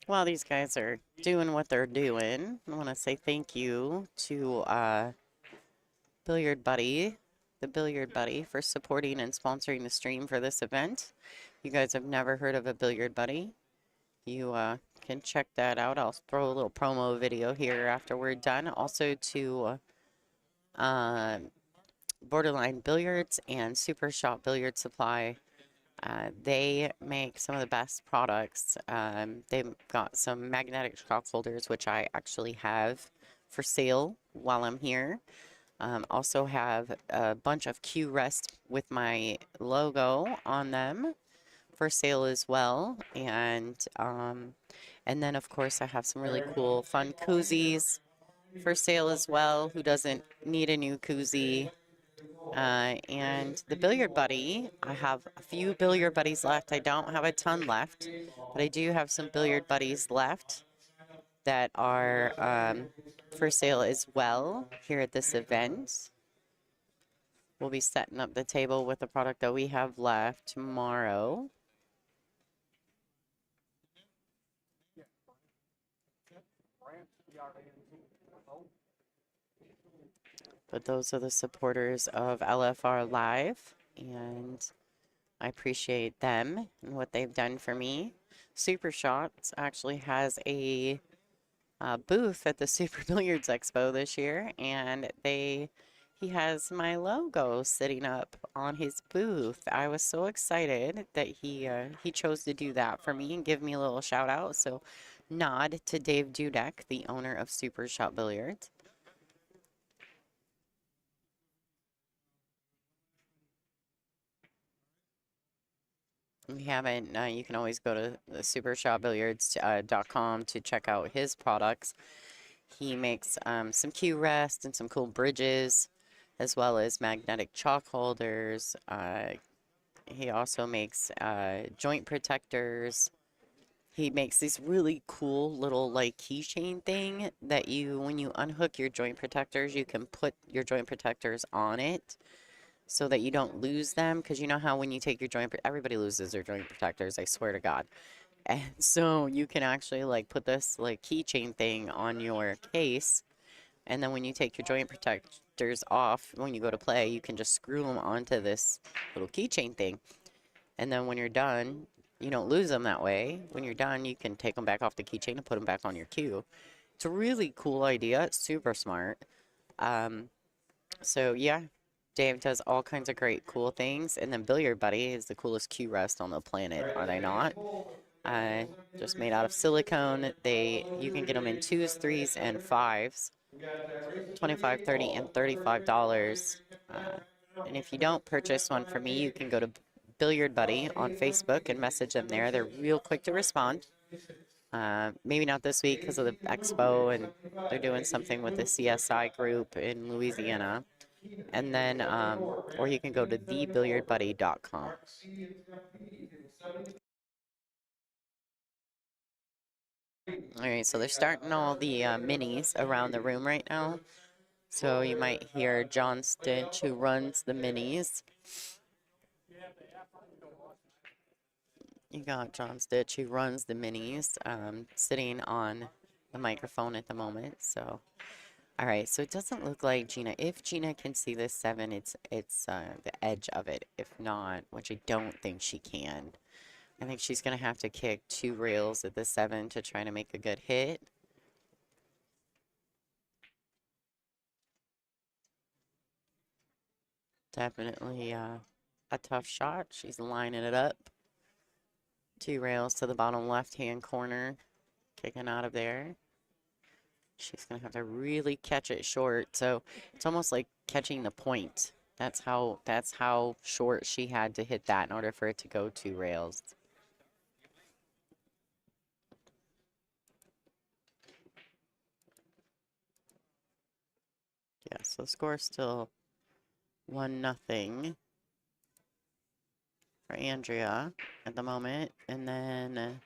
While these guys are doing what they're doing, I want to say thank you to Billiard Buddy, the Billiard Buddy, for supporting and sponsoring the stream for this event. You guys have never heard of a Billiard Buddy, you can check that out. I'll throw a little promo video here after we're done. Also to Borderline Billiards and Super Shot Billiard Supply. They make some of the best products. They've got some magnetic chalk holders, which I actually have for sale while I'm here. Also have a bunch of Q Rest with my logo on them for sale as well. And then, of course, I have some really cool, fun koozies for sale as well. Who doesn't need a new koozie? And the Billiard Buddy, I have a few Billiard Buddies left. I don't have a ton left, but I do have some Billiard Buddies left that are for sale as well here at this event. We'll be setting up the table with the product that we have left tomorrow. But those are the supporters of LFR Live, and I appreciate them and what they've done for me. Super Shots actually has a booth at the Super Billiards Expo this year, and he has my logo sitting up on his booth. I was so excited that he chose to do that for me and give me a little shout out. So nod to Dave Dudek, the owner of Super Shot Billiards. If you haven't, you can always go to the supershotbilliards.com to check out his products. He makes some Q Rest and some cool bridges, as well as magnetic chalk holders. He also makes joint protectors. He makes these really cool little like keychain thing that when you unhook your joint protectors, you can put your joint protectors on it so that you don't lose them. Because you know how when you take your everybody loses their joint protectors, I swear to God. And so you can actually like put this like keychain thing on your case, and then when you take your joint protectors off, when you go to play, you can just screw them onto this little keychain thing. And then when you're done, you don't lose them that way. When you're done, you can take them back off the keychain and put them back on your cue. It's a really cool idea. It's super smart. So yeah, Dave does all kinds of great, cool things. And then Billiard Buddy is the coolest cue rest on the planet, are they not? Just made out of silicone. You can get them in 2s, 3s, and 5s. $25, $30, and $35. And if you don't purchase one for me, you can go to Billiard Buddy on Facebook and message them there. They're real quick to respond. Maybe not this week because of the expo, and they're doing something with the CSI group in Louisiana. And then, or you can go to thebilliardbuddy.com. All right, so they're starting all the minis around the room right now. So you might hear John Stitch, who runs the minis. You got John Stitch, who runs the minis, sitting on the microphone at the moment. So, all right. So it doesn't look like Gina. If Gina can see this 7, it's the edge of it. If not, which I don't think she can, I think she's gonna have to kick 2 rails at the 7 to try to make a good hit. Definitely a tough shot. She's lining it up. 2 rails to the bottom left-hand corner, kicking out of there. She's going to have to really catch it short. So it's almost like catching the point. That's how short she had to hit that in order for it to go 2 rails. Yeah, so the score's still 1-0 for Andrea at the moment. And then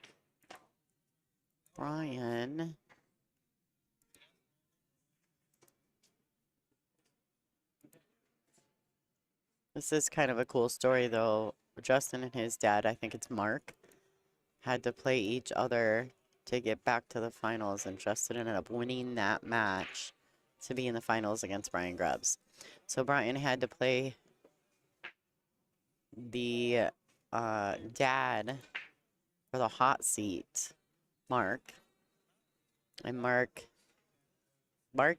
Brian. This is kind of a cool story, though. Justin and his dad, I think it's Mark, had to play each other to get back to the finals, and Justin ended up winning that match to be in the finals against Brian Grubbs. So Brian had to play the dad for the hot seat, Mark. And Mark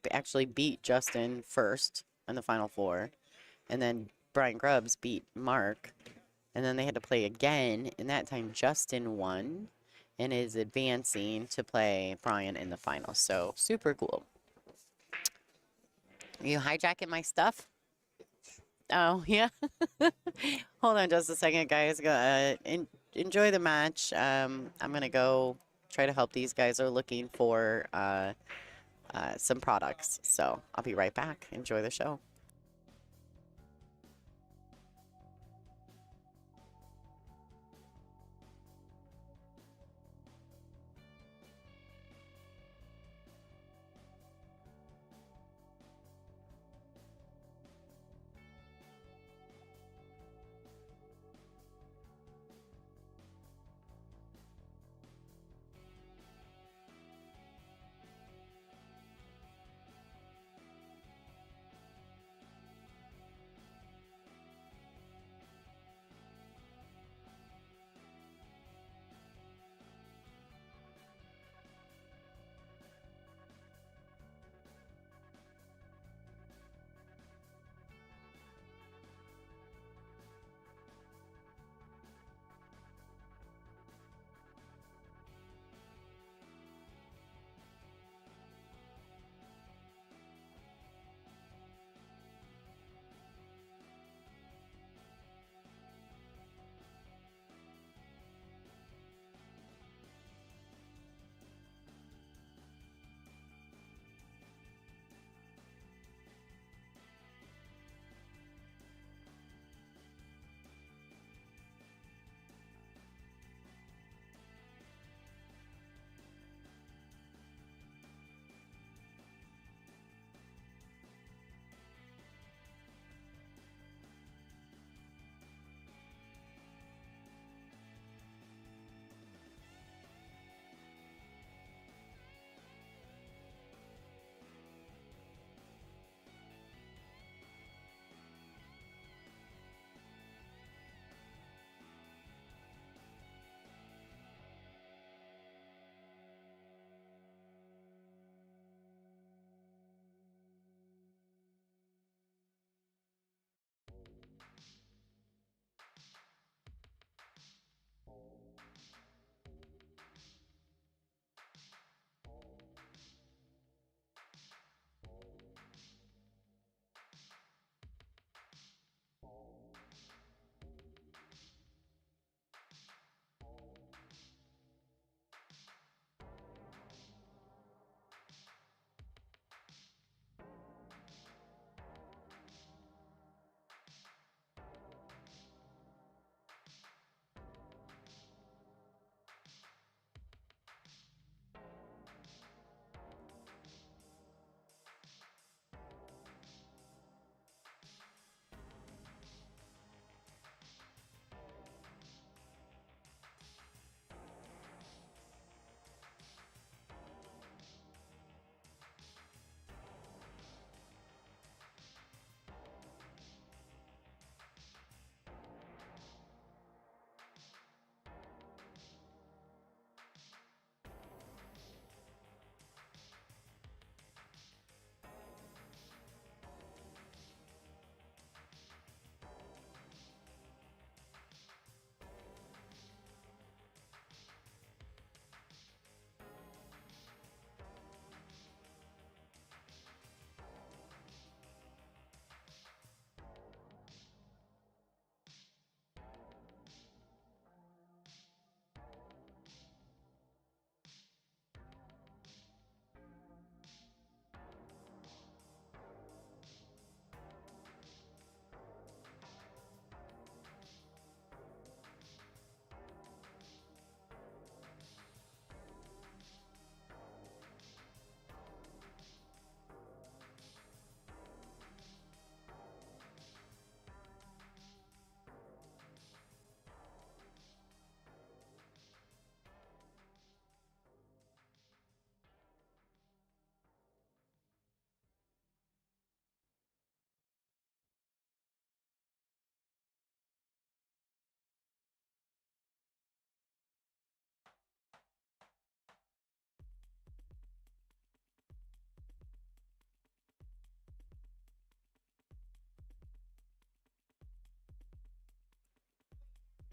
actually beat Justin first in the Final Four. And then Brian Grubbs beat Mark. And then they had to play again. And that time Justin won and is advancing to play Brian in the finals. So super cool. Are you hijacking my stuff? Oh, yeah. Hold on just a second, guys. Enjoy the match. I'm going to go try to help these guys. Are looking for some products. So I'll be right back. Enjoy the show.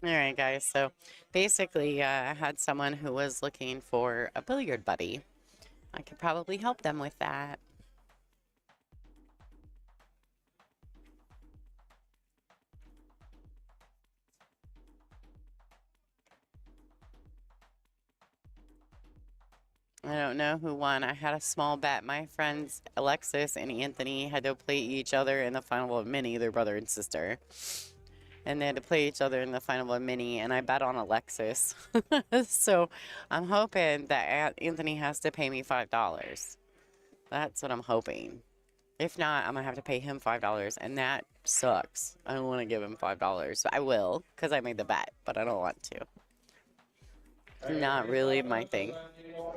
All right, guys. So basically, I had someone who was looking for a billiard buddy. I could probably help them with that. I don't know who won. I had a small bet. My friends Alexis and Anthony had to play each other in the final of mini, their brother and sister. And they had to play each other in the final of mini, and I bet on Alexis. So I'm hoping that Anthony has to pay me $5. That's what I'm hoping. If not, I'm going to have to pay him $5, and that sucks. I don't want to give him $5. I will, because I made the bet, but I don't want to. Not really my thing. All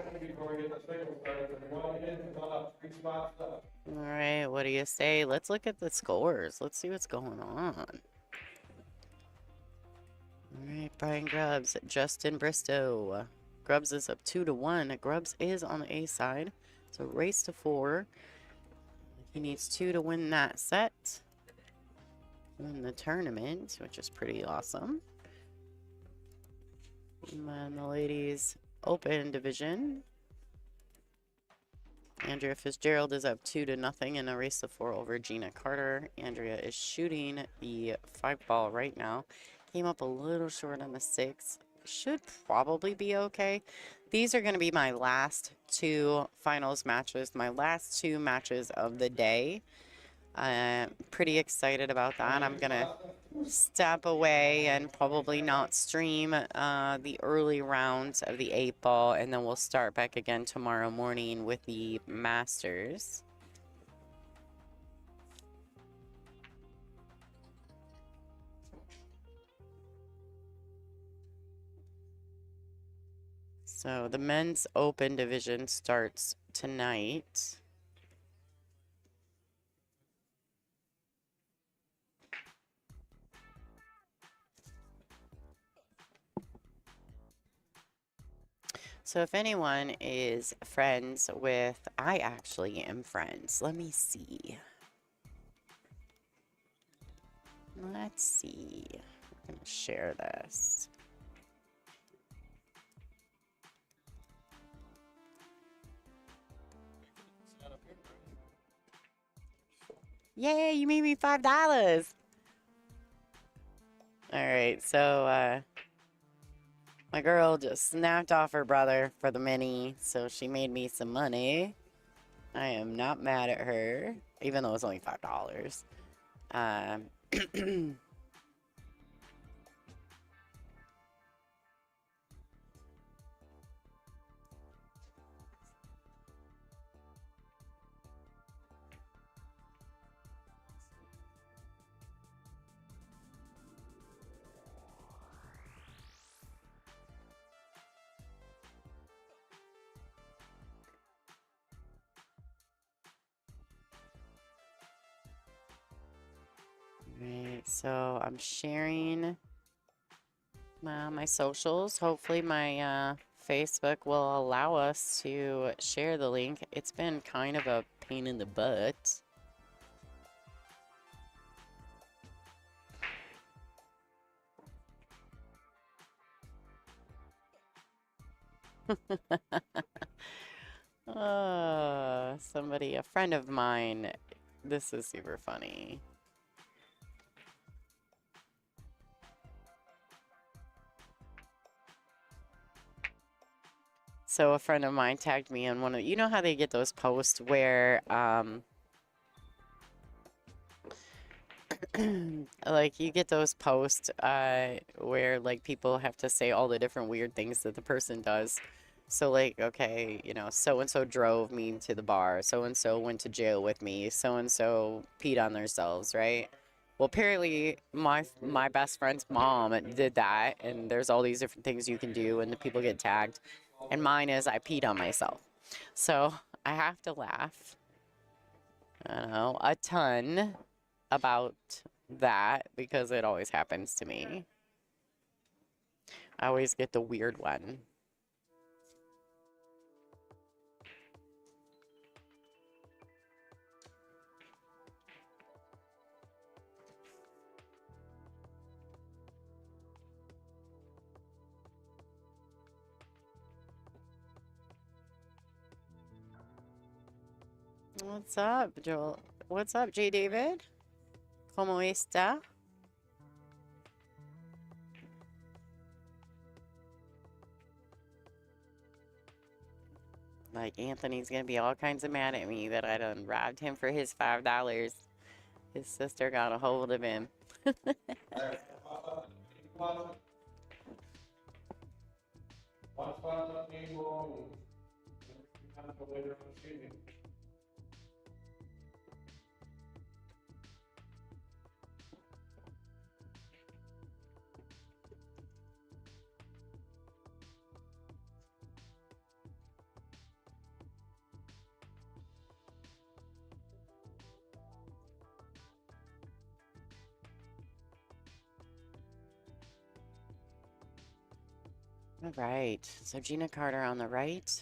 right, what do you say? Let's look at the scores. Let's see what's going on. All right, Brian Grubbs, Justin Bristow. Grubbs is up 2-1. Grubbs is on the A side, so race to 4. He needs 2 to win that set. Win the tournament, which is pretty awesome. And the ladies open division. Andrea Fitzgerald is up 2-0 in a race to 4 over Gina Carter. Andrea is shooting the 5 ball right now. Came up a little short on the 6. Should probably be okay. These are going to be my last 2 finals matches, my last 2 matches of the day. I'm pretty excited about that. I'm going to step away and probably not stream the early rounds of the 8 ball, and then we'll start back again tomorrow morning with the Masters. So the men's open division starts tonight. So if anyone is friends with, I actually am friends. Let me see. Let's see. I'm going to share this. Yay, you made me $5. All right, so my girl just snapped off her brother for the mini, so she made me some money. I am not mad at her, even though it's only $5. Right, so I'm sharing my socials. Hopefully my Facebook will allow us to share the link. It's been kind of a pain in the butt. Somebody, a friend of mine, this is super funny. So a friend of mine tagged me in one of, you know how they get those posts where, like you get those posts, where like people have to say all the different weird things that the person does. So like, okay, you know, so-and-so drove me to the bar, so-and-so went to jail with me, so-and-so peed on themselves, right? Well, apparently my best friend's mom did that, and there's all these different things you can do, and the people get tagged. And mine is I peed on myself. So I have to laugh, I don't know, a ton about that because it always happens to me. I always get the weird one. What's up, Joel? What's up, J. David? ¿Cómo está? Like, Anthony's gonna be all kinds of mad at me that I done robbed him for his $5. His sister got a hold of him. All right, so Gina Carter on the right.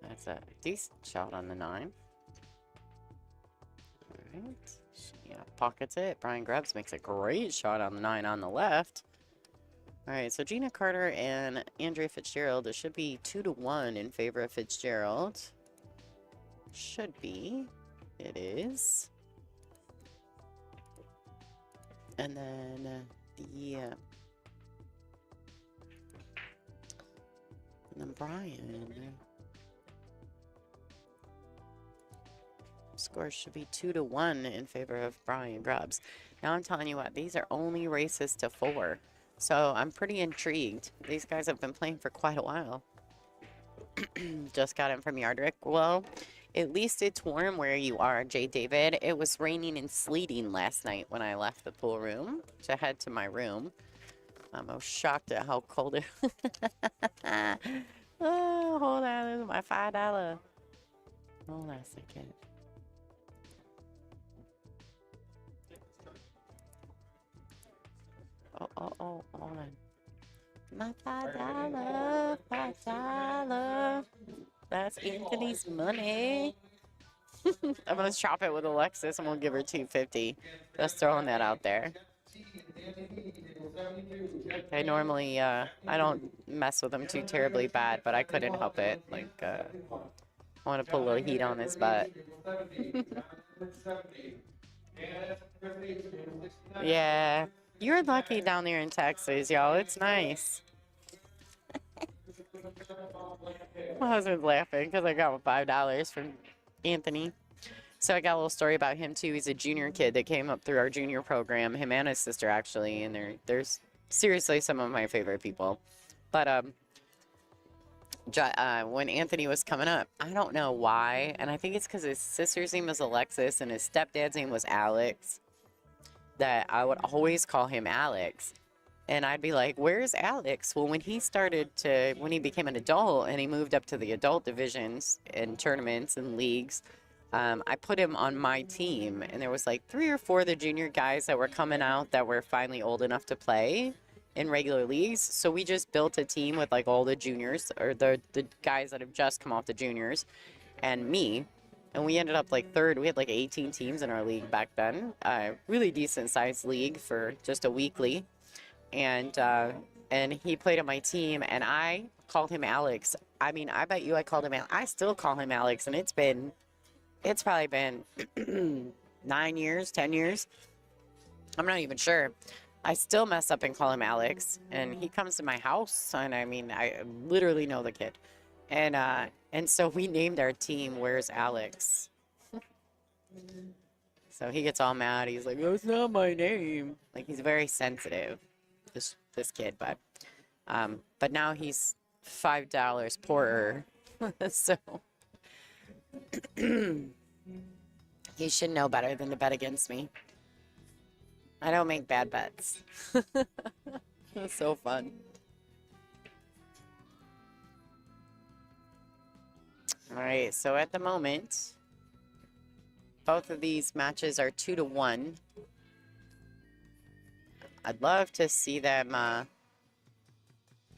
That's a decent shot on the 9. All right, she pockets it. Brian Grubbs makes a great shot on the 9 on the left. All right, so Gina Carter and Andrea Fitzgerald. It should be 2-1 in favor of Fitzgerald. Should be. It is. And then Brian. Score should be 2-1 in favor of Brian Grubbs. Now I'm telling you what, these are only races to 4. So I'm pretty intrigued. These guys have been playing for quite a while. Just got in from Yardrick. Well, at least it's warm where you are, J. David. It was raining and sleeting last night when I left the pool room to head to my room. I was shocked at how cold it was. Oh, hold on. This is my $5. Hold on a second. Oh, hold on. My $5, $5. That's Anthony's money. I'm gonna shop it with Alexis. I'm gonna give her $2.50. Just throwing that out there. I normally, I don't mess with him too terribly bad, but I couldn't help it. Like, I want to put a little heat on his butt. Yeah, you're lucky down there in Texas, y'all. It's nice. My husband's laughing because I got $5 from Anthony. So I got a little story about him too. He's a junior kid that came up through our junior program, him and his sister actually, and there's seriously some of my favorite people. But when Anthony was coming up, I don't know why, and I think it's because his sister's name was Alexis and his stepdad's name was Alex, that I would always call him Alex. And I'd be like, where's Alex? Well, when he became an adult and he moved up to the adult divisions and tournaments and leagues, I put him on my team. And there was like 3 or 4 of the junior guys that were coming out that were finally old enough to play in regular leagues. So we just built a team with like all the juniors or the guys that have just come off the juniors and me. And we ended up like 3rd. We had like 18 teams in our league back then. Really decent sized league for just a weekly. And he played on my team, and I called him Alex. I mean, I bet you I called him Alex. I still call him Alex, and it's probably been 9 years, 10 years. I'm not even sure. I still mess up and call him Alex, and he comes to my house, and I mean, I literally know the kid. And so we named our team Where's Alex? So he gets all mad. He's like, that's not my name. Like, he's very sensitive. This kid, but now he's $5 poorer, so he should know better than to bet against me. I don't make bad bets. That's so fun. All right, so at the moment, both of these matches are 2-1. I'd love to see them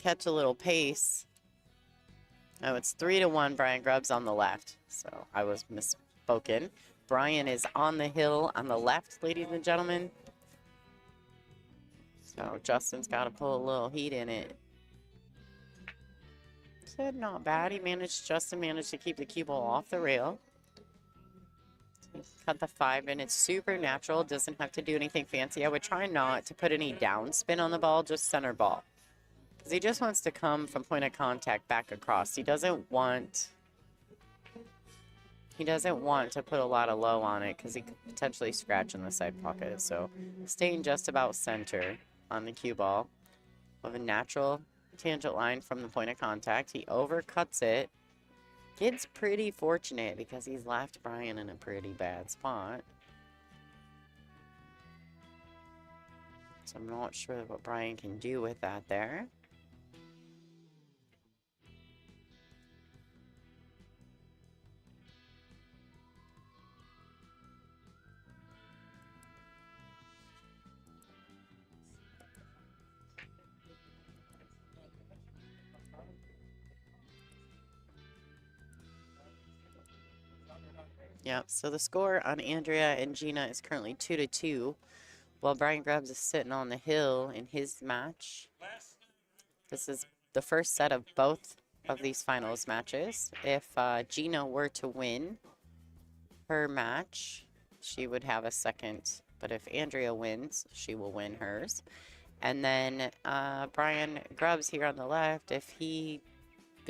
catch a little pace. Oh, it's 3-1 Brian Grubbs on the left. So I was misspoken. Brian is on the hill on the left, ladies and gentlemen. So Justin's got to pull a little heat in it. Said not bad. Justin managed to keep the cue ball off the rail. Cut the 5 and it's super natural. Doesn't have to do anything fancy. I would try not to put any down spin on the ball, just center ball. Because he just wants to come from point of contact back across. He doesn't want to put a lot of low on it because he could potentially scratch in the side pocket. So staying just about center on the cue ball with a natural tangent line from the point of contact. He overcuts it. Kid's pretty fortunate because he's left Brian in a pretty bad spot. So I'm not sure what Brian can do with that there. Yep, so the score on Andrea and Gina is currently 2-2, while Brian Grubbs is sitting on the hill in his match. This is the first set of both of these finals matches. If Gina were to win her match, she would have a second, but if Andrea wins, she will win hers. And then Brian Grubbs here on the left, if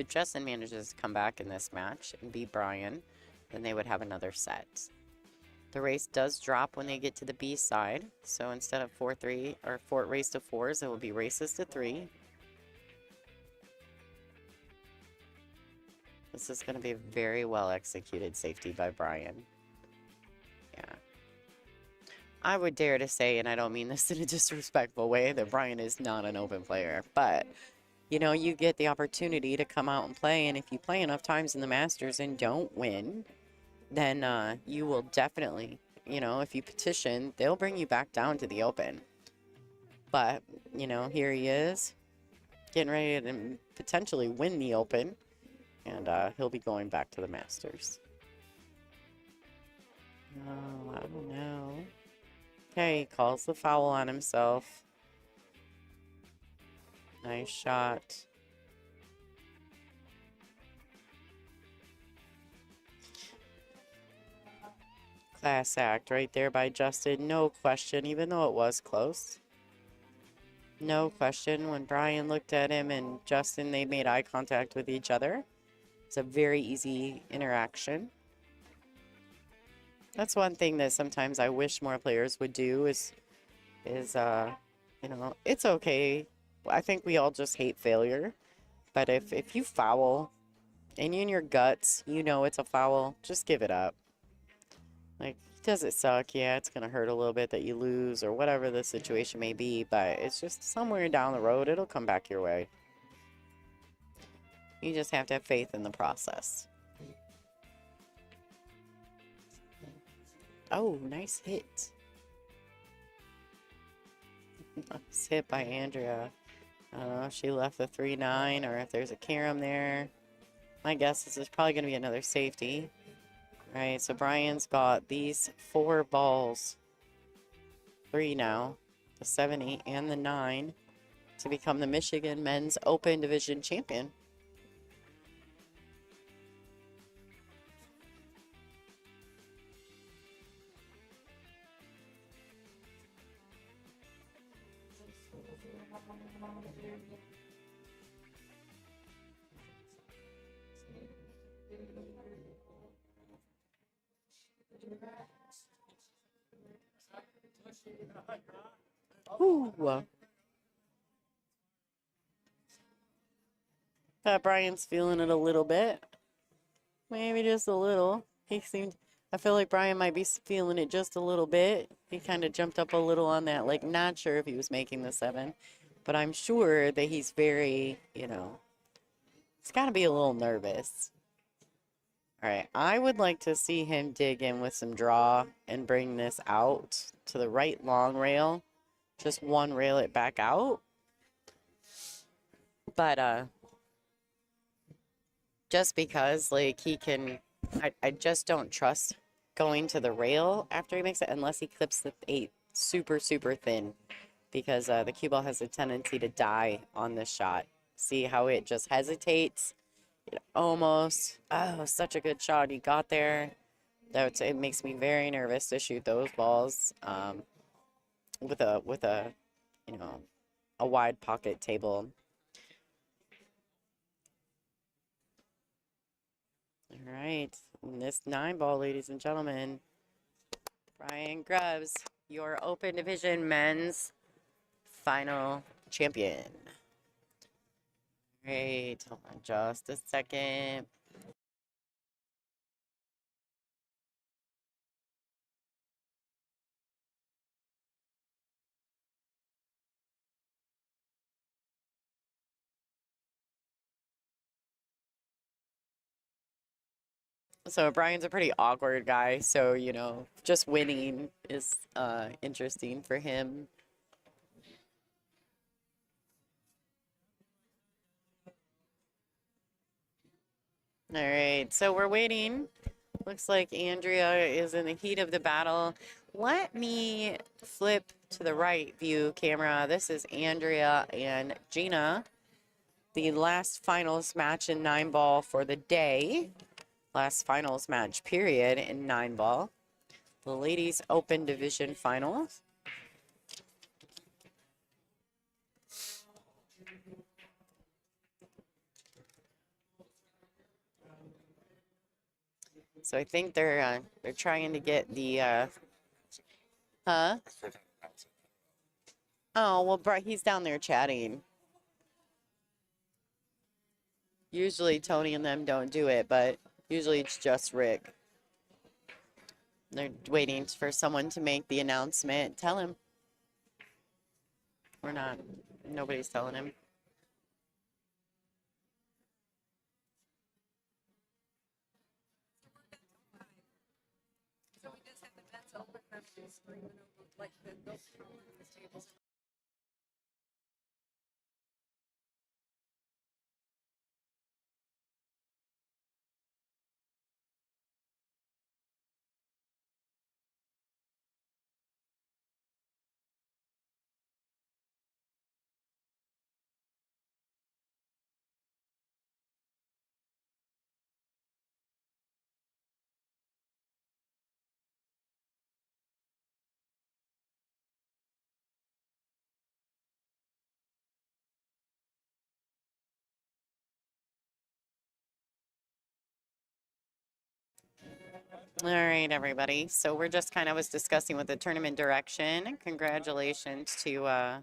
Justin manages to come back in this match and beat Brian, then they would have another set. The race does drop when they get to the B side. So instead of 4-3 or 4 race to 4s, it will be races to 3. This is going to be a very well executed safety by Brian. Yeah. I would dare to say, and I don't mean this in a disrespectful way, that Brian is not an open player. But, you know, you get the opportunity to come out and play. And if you play enough times in the Masters and don't win, then you will definitely, you know, if you petition, they'll bring you back down to the Open. But, you know, here he is, getting ready to potentially win the Open, and he'll be going back to the Masters. Oh, I don't know. Okay, he calls the foul on himself. Nice shot. Class act right there by Justin. No question, even though it was close. No question. When Brian looked at him and Justin, they made eye contact with each other. It's a very easy interaction. That's one thing that sometimes I wish more players would do is you know, it's okay. I think we all just hate failure. But if you foul and in your guts, you know it's a foul, just give it up. Like, does it suck? Yeah, it's going to hurt a little bit that you lose or whatever the situation may be, but it's just somewhere down the road, it'll come back your way. You just have to have faith in the process. Oh, nice hit. Nice hit by Andrea. I don't know if she left the 3-9 or if there's a carom there. My guess is there's probably going to be another safety. Right, so Brian's got these 4 balls, 3 now, the 7, 8, and the 9, to become the Michigan Men's Open Division champion. Ooh. Brian's feeling it a little bit. Maybe just a little. I feel like Brian might be feeling it just a little bit. He kind of jumped up a little on that, like not sure if he was making the 7. But I'm sure that he's very, you know, he's got to be a little nervous. All right, I would like to see him dig in with some draw and bring this out to the right long rail. Just one rail it back out. But just because, like, he can, I just don't trust going to the rail after he makes it unless he clips the 8 super, super thin. Because the cue ball has a tendency to die on this shot. See how it just hesitates? It almost, oh, such a good shot. He got there. It makes me very nervous to shoot those balls with a you know a wide pocket table. All right, and this 9-ball, ladies and gentlemen, Brian Grubbs, your Open Division men's final champion. Great, hold on just a second. So Brian's a pretty awkward guy, so just winning is interesting for him. All right, so we're waiting. Looks like Andrea is in the heat of the battle. Let me flip to the right view camera. This is Andrea and Gina. The last finals match in 9-ball for the day. Last finals match period in 9-ball. The ladies open division finals. So I think they're trying to get the huh? Oh, well, he's down there chatting. Usually Tony and them don't do it, but usually it's just Rick. They're waiting for someone to make the announcement. Tell him. We're not. Nobody's telling him. All right, everybody. So we're just kind of was discussing with the tournament direction. Congratulations to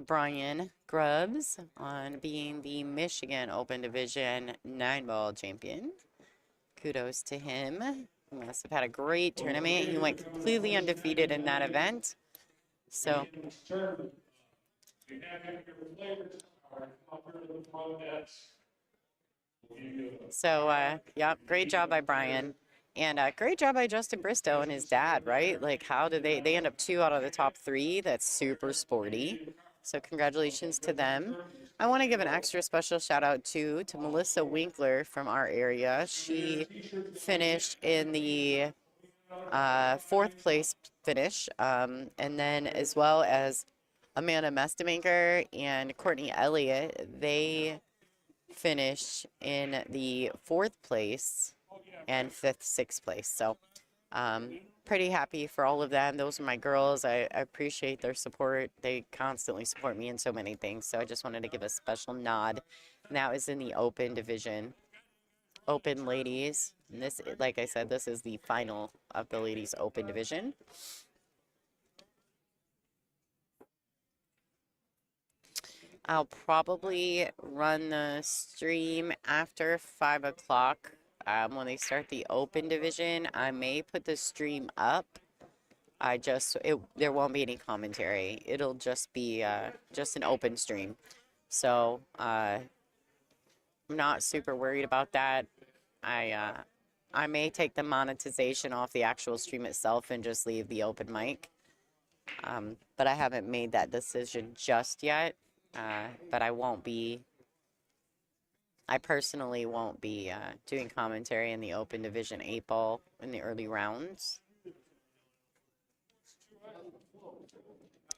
Brian Grubbs on being the Michigan Open Division 9-ball champion. Kudos to him. He must have had a great tournament. He went completely undefeated in that event. So yeah, great job by Brian. And great job by Justin Bristow and his dad, right? Like, how did they end up 2 out of the top 3? That's super sporty. So congratulations to them. I want to give an extra special shout out to Melissa Winkler from our area. She finished in the 4th place finish, and then as well as Amanda Mestemaker and Courtney Elliott, they finished in the 4th place and 5th, 6th place. So pretty happy for all of them. Those are my girls. I appreciate their support. They constantly support me in so many things. So I just wanted to give a special nod. And that was in the open division. Open ladies. And this, like I said, this is the final of the ladies open division. I'll probably run the stream after 5 o'clock. When they start the open division, I may put the stream up. There won't be any commentary. It'll just be just an open stream. So I'm not super worried about that. I may take the monetization off the actual stream itself and just leave the open mic. But I haven't made that decision just yet. But I personally won't be doing commentary in the open division 8-ball in the early rounds.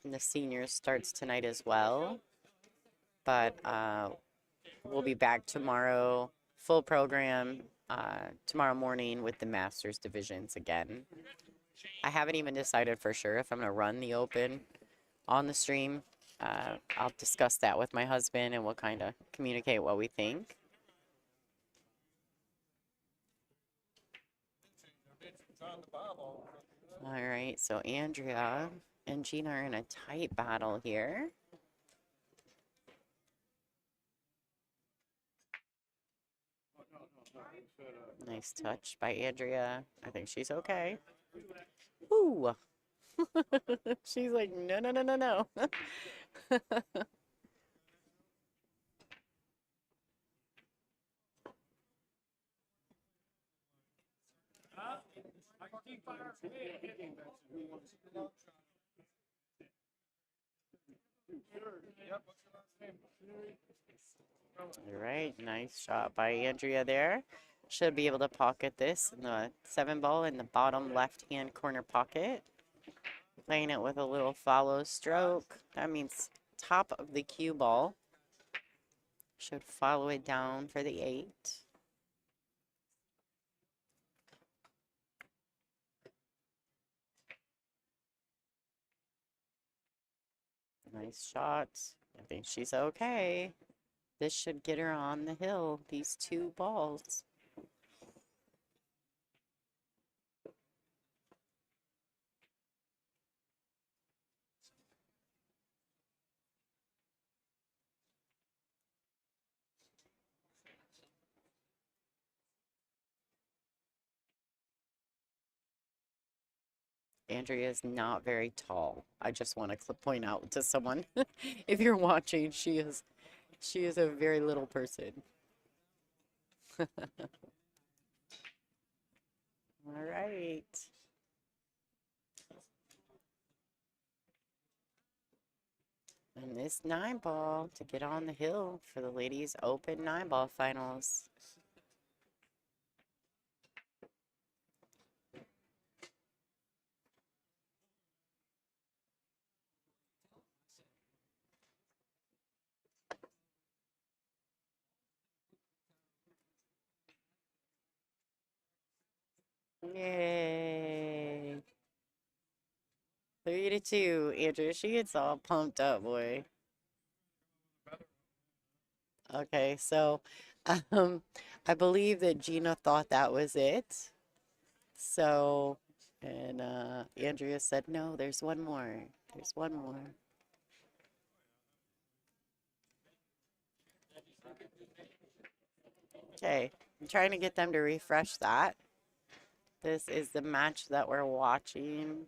And the seniors starts tonight as well. But we'll be back tomorrow, full program, tomorrow morning with the Masters divisions again. I haven't even decided for sure if I'm going to run the Open on the stream. I'll discuss that with my husband and we'll kind of communicate what we think. All right, so Andrea and Gina are in a tight battle here. Nice touch by Andrea. I think she's okay. Ooh. She's like, no, no, no, no, no. All right, nice shot by Andrea there. Should be able to pocket this in the 7-ball in the bottom left-hand corner pocket. Playing it with a little follow stroke. That means top of the cue ball. Should follow it down for the 8. Nice shot. I think she's okay. This should get her on the hill, these 2 balls. Andrea is not very tall. I just want to point out to someone, if you're watching, she is a very little person. All right. And this 9-ball to get on the hill for the ladies open 9-ball finals. Yay. 3-2. Andrea, she gets all pumped up, boy. Okay, so I believe that Gina thought that was it. So, and Andrea said, no, there's one more. There's one more. Okay, I'm trying to get them to refresh that. This is the match that we're watching.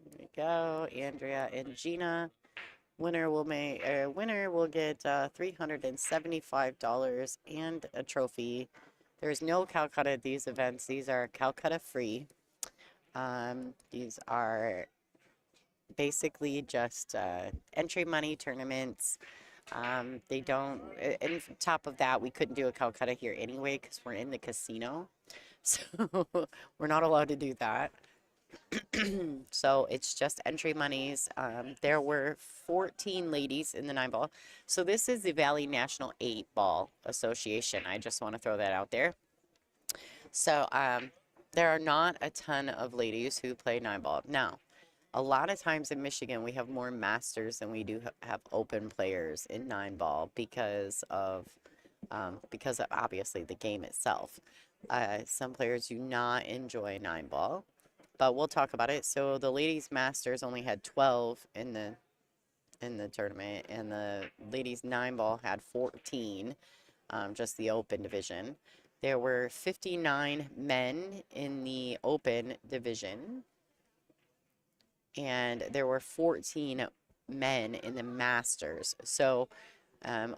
There we go, Andrea and Gina. Winner will get $375 and a trophy. There's no Calcutta at these events. These are Calcutta free. These are basically just entry money tournaments. They don't, and on top of that, we couldn't do a Calcutta here anyway because we're in the casino. So we're not allowed to do that. So it's just entry monies. There were 14 ladies in the 9-ball. So this is the Valley National 8-ball Association. I just want to throw that out there. So there are not a ton of ladies who play 9-ball. Now, a lot of times in Michigan, we have more masters than we do have open players in 9-ball because of obviously the game itself. Some players do not enjoy 9-ball, but we'll talk about it. So the ladies masters only had 12 in the tournament, and the ladies 9-ball had 14, just the open division. There were 59 men in the open division, and there were 14 men in the masters. So the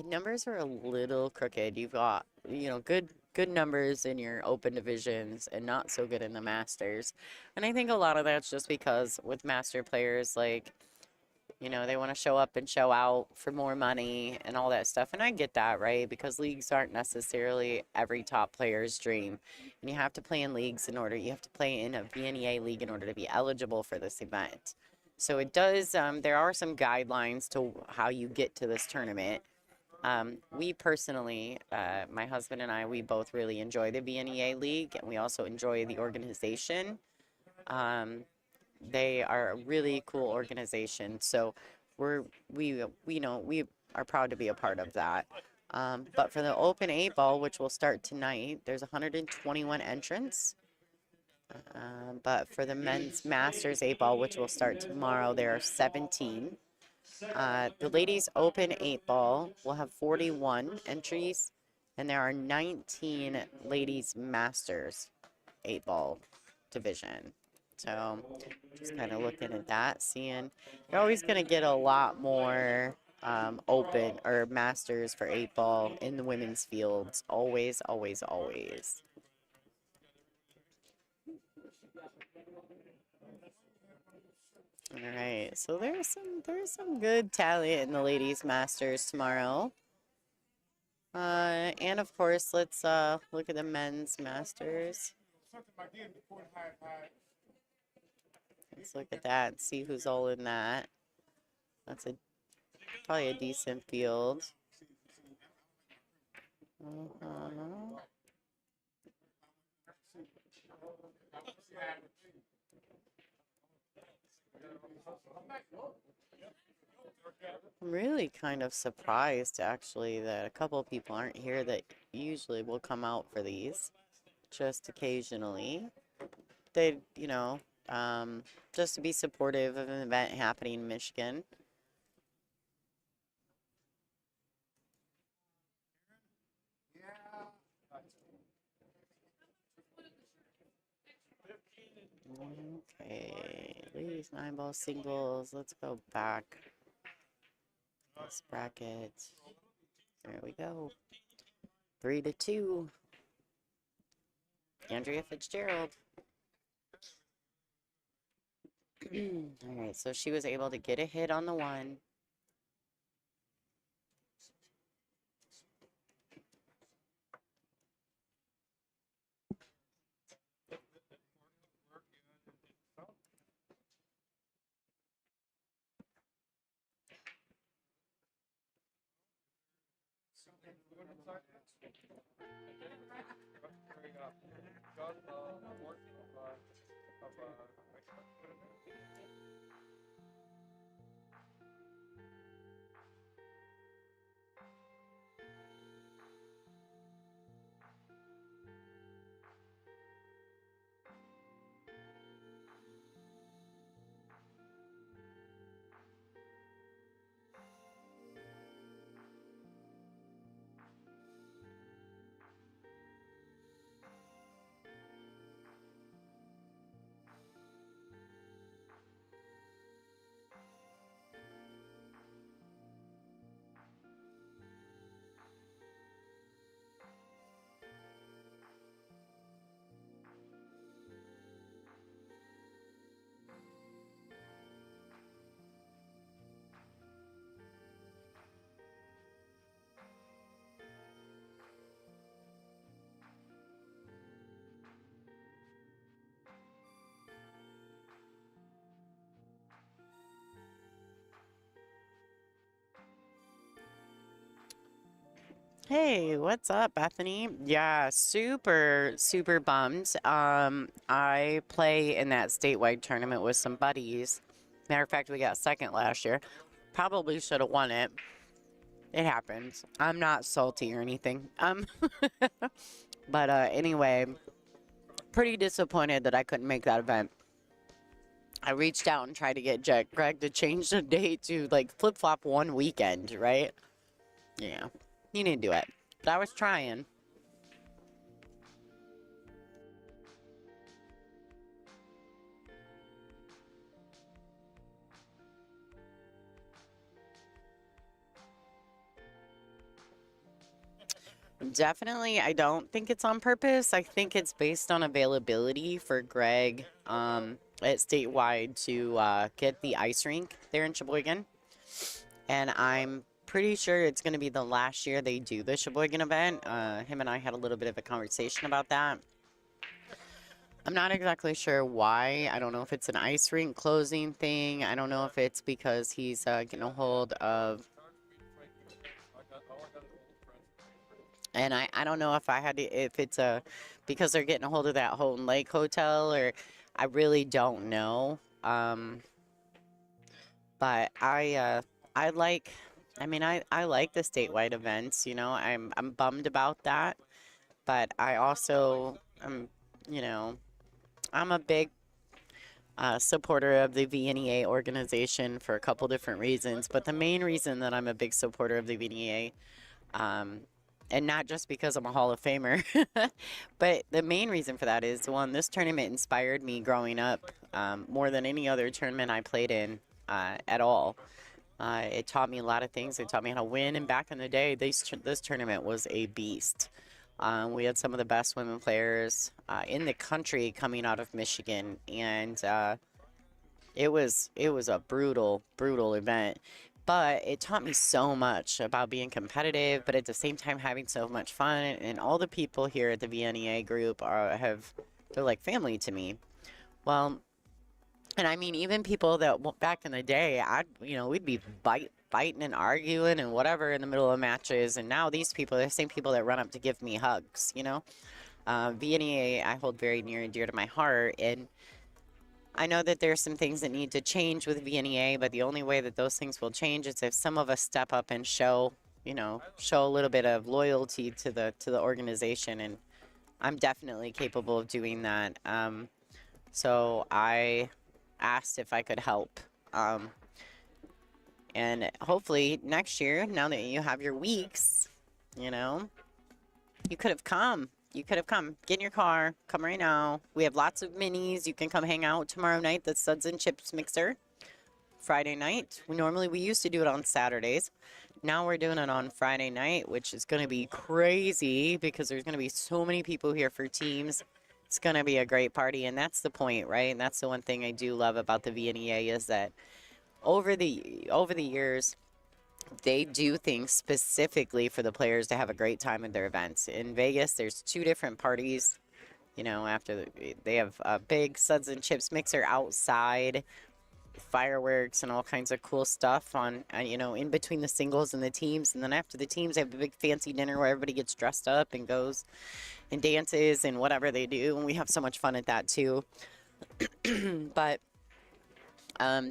numbers are a little crooked. You've got, good numbers in your open divisions and not so good in the masters. And I think a lot of that's just because with master players, like, they want to show up and show out for more money and all that stuff. And I get that, right? Because leagues aren't necessarily every top player's dream. And you have to play in leagues you have to play in a VNEA league in order to be eligible for this event. So it does, there are some guidelines to how you get to this tournament. We personally, my husband and I, we both really enjoy the VNEA League, and we also enjoy the organization. Um, they are a really cool organization, so we are proud to be a part of that. But for the Open 8 Ball, which will start tonight, there's 121 entrants. But for the Men's Masters 8 Ball, which will start tomorrow, there are 17. The Ladies Open 8 Ball will have 41 entries, and there are 19 Ladies Masters 8 Ball division. So just kind of looking at that, seeing you're always going to get a lot more open or masters for 8 Ball in the women's fields. Always, always, always. All right, so there's some good talent in the ladies masters tomorrow. And of course, let's look at the men's masters. Let's look at that and see who's all in that. That's probably a decent field. I'm really kind of surprised actually that a couple of people aren't here that usually will come out for these just occasionally. They, just to be supportive of an event happening in Michigan. Okay, ladies 9 ball singles. Let's go back. This bracket. There we go. 3-2. Andrea Fitzgerald. All right, so she was able to get a hit on the one. Hey, what's up, Bethany? Yeah, super, super bummed. I play in that statewide tournament with some buddies. Matter of fact, we got second last year. Probably should have won it. It happens. I'm not salty or anything. But anyway, pretty disappointed that I couldn't make that event. I reached out and tried to get Greg to change the date to like flip-flop one weekend, right? Yeah. He didn't do it, but I was trying. Definitely, I don't think it's on purpose. I think it's based on availability for Greg at statewide to get the ice rink there in Sheboygan. And I'm pretty sure it's going to be the last year they do the Sheboygan event. Him and I had a little bit of a conversation about that. I'm not exactly sure why. I don't know if it's an ice rink closing thing. I don't know if it's because he's getting a hold of And I don't know if I had to, if it's because they're getting a hold of that Houghton Lake Hotel, or I really don't know. But I like, I mean, I like the statewide events, you know. I'm bummed about that, but I also you know, I'm a big supporter of the VNEA organization for a couple different reasons. But the main reason that I'm a big supporter of the VNEA, and not just because I'm a Hall of Famer, but the main reason for that is, one, this tournament inspired me growing up more than any other tournament I played in at all. It taught me a lot of things. It taught me how to win. And back in the day, this tournament was a beast. We had some of the best women players in the country coming out of Michigan, and it was a brutal event. But it taught me so much about being competitive, but at the same time having so much fun. And all the people here at the VNEA group they're like family to me. Well, and I mean, even people that back in the day, we'd be fighting and arguing and whatever in the middle of matches. And now these people, they're the same people that run up to give me hugs, you know? VNEA, I hold very near and dear to my heart. And I know that there's some things that need to change with VNEA, but the only way that those things will change is if some of us step up and show a little bit of loyalty to the organization. And I'm definitely capable of doing that. So I asked if I could help. And hopefully next year, now that you have your weeks, you could have come. You could have come. Get in your car. Come right now. We have lots of minis. You can come hang out tomorrow night. The Suds and Chips Mixer. Friday night. We used to do it on Saturdays. Now we're doing it on Friday night, which is going to be crazy because there's going to be so many people here for teams. It's going to be a great party, and that's the point, right? And that's the one thing I do love about the VNEA is that over the years, they do things specifically for the players to have a great time at their events. In Vegas, there's 2 different parties. They have a big Suds and Chips Mixer outside, fireworks and all kinds of cool stuff on, in between the singles and the teams. And then after the teams, they have a big fancy dinner where everybody gets dressed up and goes and dances and whatever they do. And we have so much fun at that too. But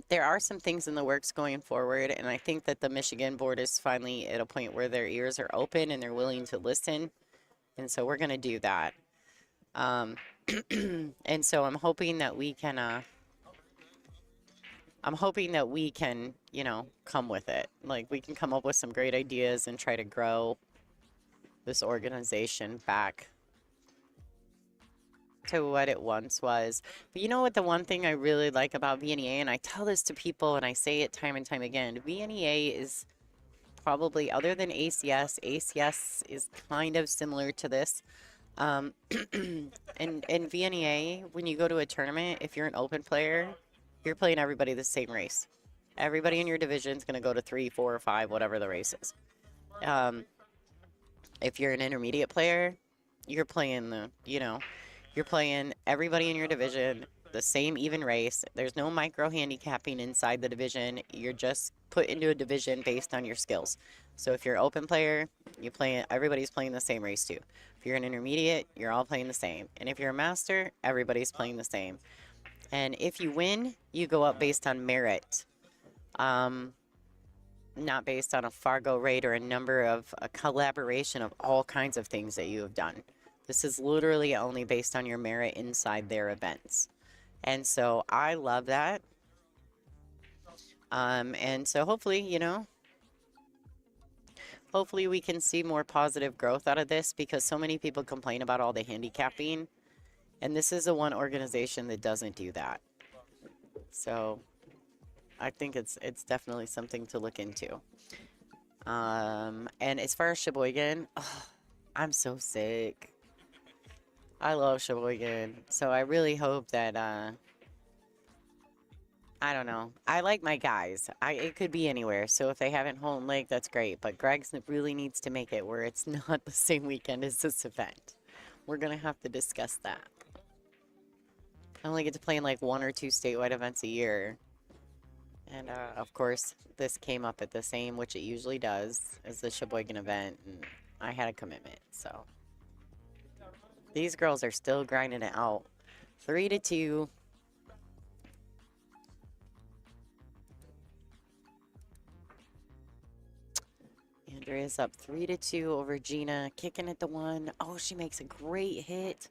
there are some things in the works going forward, and I think that the Michigan board is finally at a point where their ears are open and they're willing to listen. And so we're going to do that. And so I'm hoping that we can, come with it. Like, we can come up with some great ideas and try to grow this organization back to what it once was. But you know what, the one thing I really like about VNEA, and I tell this to people and I say it time and time again, VNEA is probably, other than ACS is kind of similar to this. And VNEA, when you go to a tournament, if you're an open player, you're playing everybody the same race. Everybody in your division is going to go to 3, 4, or 5, whatever the race is. If you're an intermediate player, you're playing you're playing everybody in your division, the same even race. There's no micro handicapping inside the division. You're just put into a division based on your skills. So if you're an open player, everybody's playing the same race too. If you're an intermediate, you're all playing the same. And if you're a master, everybody's playing the same. And if you win, you go up based on merit. Not based on a Fargo rate or a collaboration of all kinds of things that you have done. This is literally only based on your merit inside their events. And so I love that. And so hopefully, hopefully we can see more positive growth out of this, because so many people complain about all the handicapping. And this is the one organization that doesn't do that. So I think it's definitely something to look into. And as far as Sheboygan, I'm so sick. I love Sheboygan. So I really hope that, I don't know. I like my guys. It could be anywhere. So if they haven't Houghton Lake, that's great. But Greg's really needs to make it where it's not the same weekend as this event. We're going to have to discuss that. I only get to play in like 1 or 2 statewide events a year. And, of course, this came up at the same, which it usually does, as the Sheboygan event. And I had a commitment. So these girls are still grinding it out. 3-2. Andrea's up 3-2 over Gina, kicking at the 1. Oh, she makes a great hit.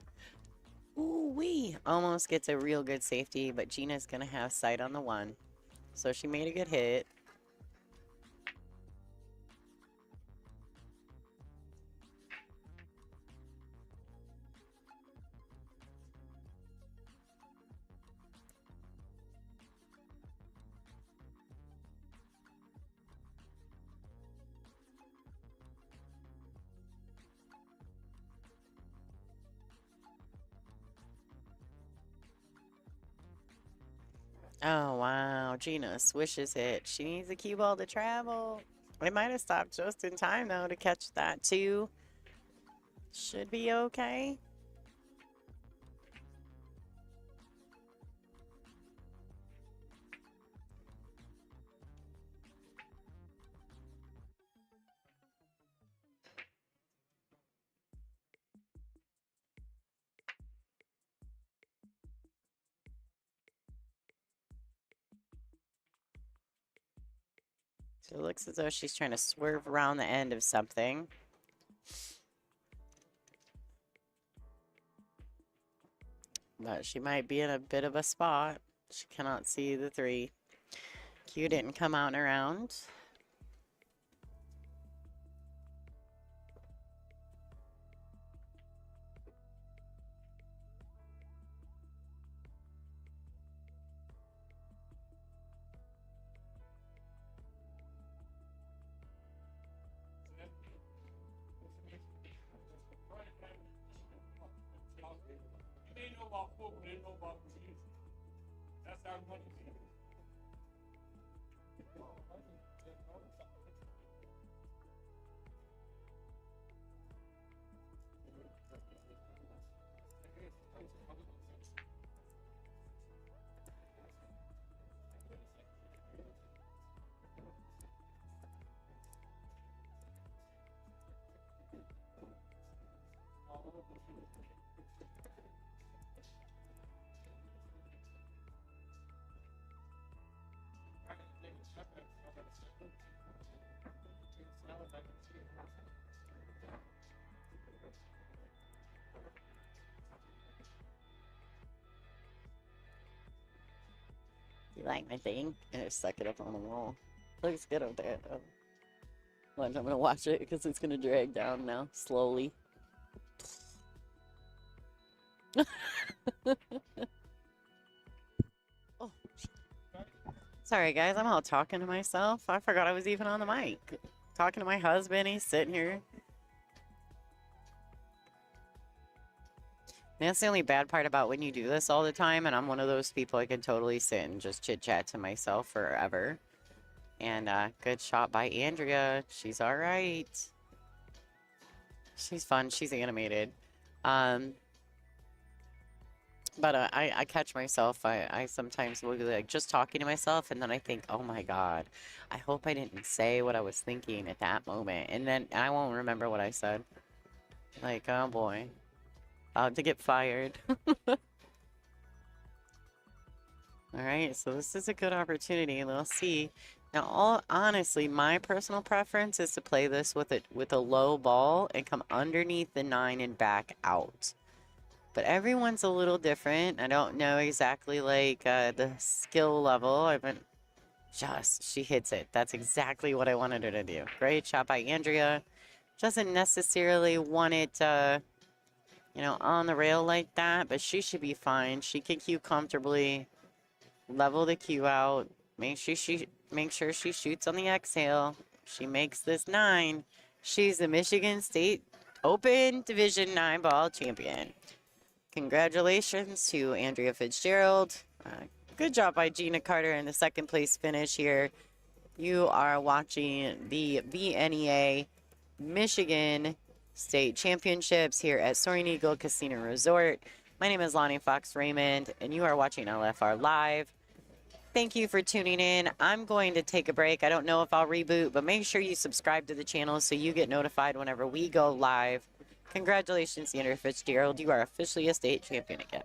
Ooh wee! Almost gets a real good safety, but Gina's gonna have sight on the 1. So she made a good hit. Oh, wow. Gina swishes it. She needs a cue ball to travel. It might have stopped just in time, though, to catch that, too. Should be okay. So it looks as though she's trying to swerve around the end of something. But she might be in a bit of a spot. She cannot see the 3. Cue didn't come out and around. You like my thing? And I stuck it up on the wall. Looks good up there, though. Watch, I'm gonna watch it because it's gonna drag down now, slowly. Oh. Sorry, guys, I'm all talking to myself. I forgot I was even on the mic. Talking to my husband, he's sitting here. And that's the only bad part about when you do this all the time, and I'm one of those people I can totally sit and just chit-chat to myself forever. And good shot by Andrea. She's all right. She's fun. She's animated. But I catch myself. I sometimes will be like just talking to myself, and then I think, oh my God, I hope I didn't say what I was thinking at that moment. And then I won't remember what I said. Like, oh boy. About to get fired. All right, so this is a good opportunity. We'll see. Now, honestly, my personal preference is to play this with a low ball and come underneath the 9 and back out. But everyone's a little different. I don't know exactly like the skill level. She hits it. That's exactly what I wanted her to do. Great shot by Andrea. Doesn't necessarily want it, you know, on the rail like that, but she should be fine. She can cue comfortably, level the cue out, make sure she shoots on the exhale. She makes this 9. She's the Michigan State Open Division 9 ball champion. Congratulations to Andrea Fitzgerald. Good job by Gina Carter in the second place finish here. You are watching the VNEA Michigan State Championships here at Soaring Eagle Casino Resort. My name is Lonnie Fox Raymond, and you are watching LFR Live. Thank you for tuning in. I'm going to take a break. I don't know if I'll reboot, but make sure you subscribe to the channel so you get notified whenever we go live. Congratulations, Andrew Fitzgerald. You are officially a state champion again.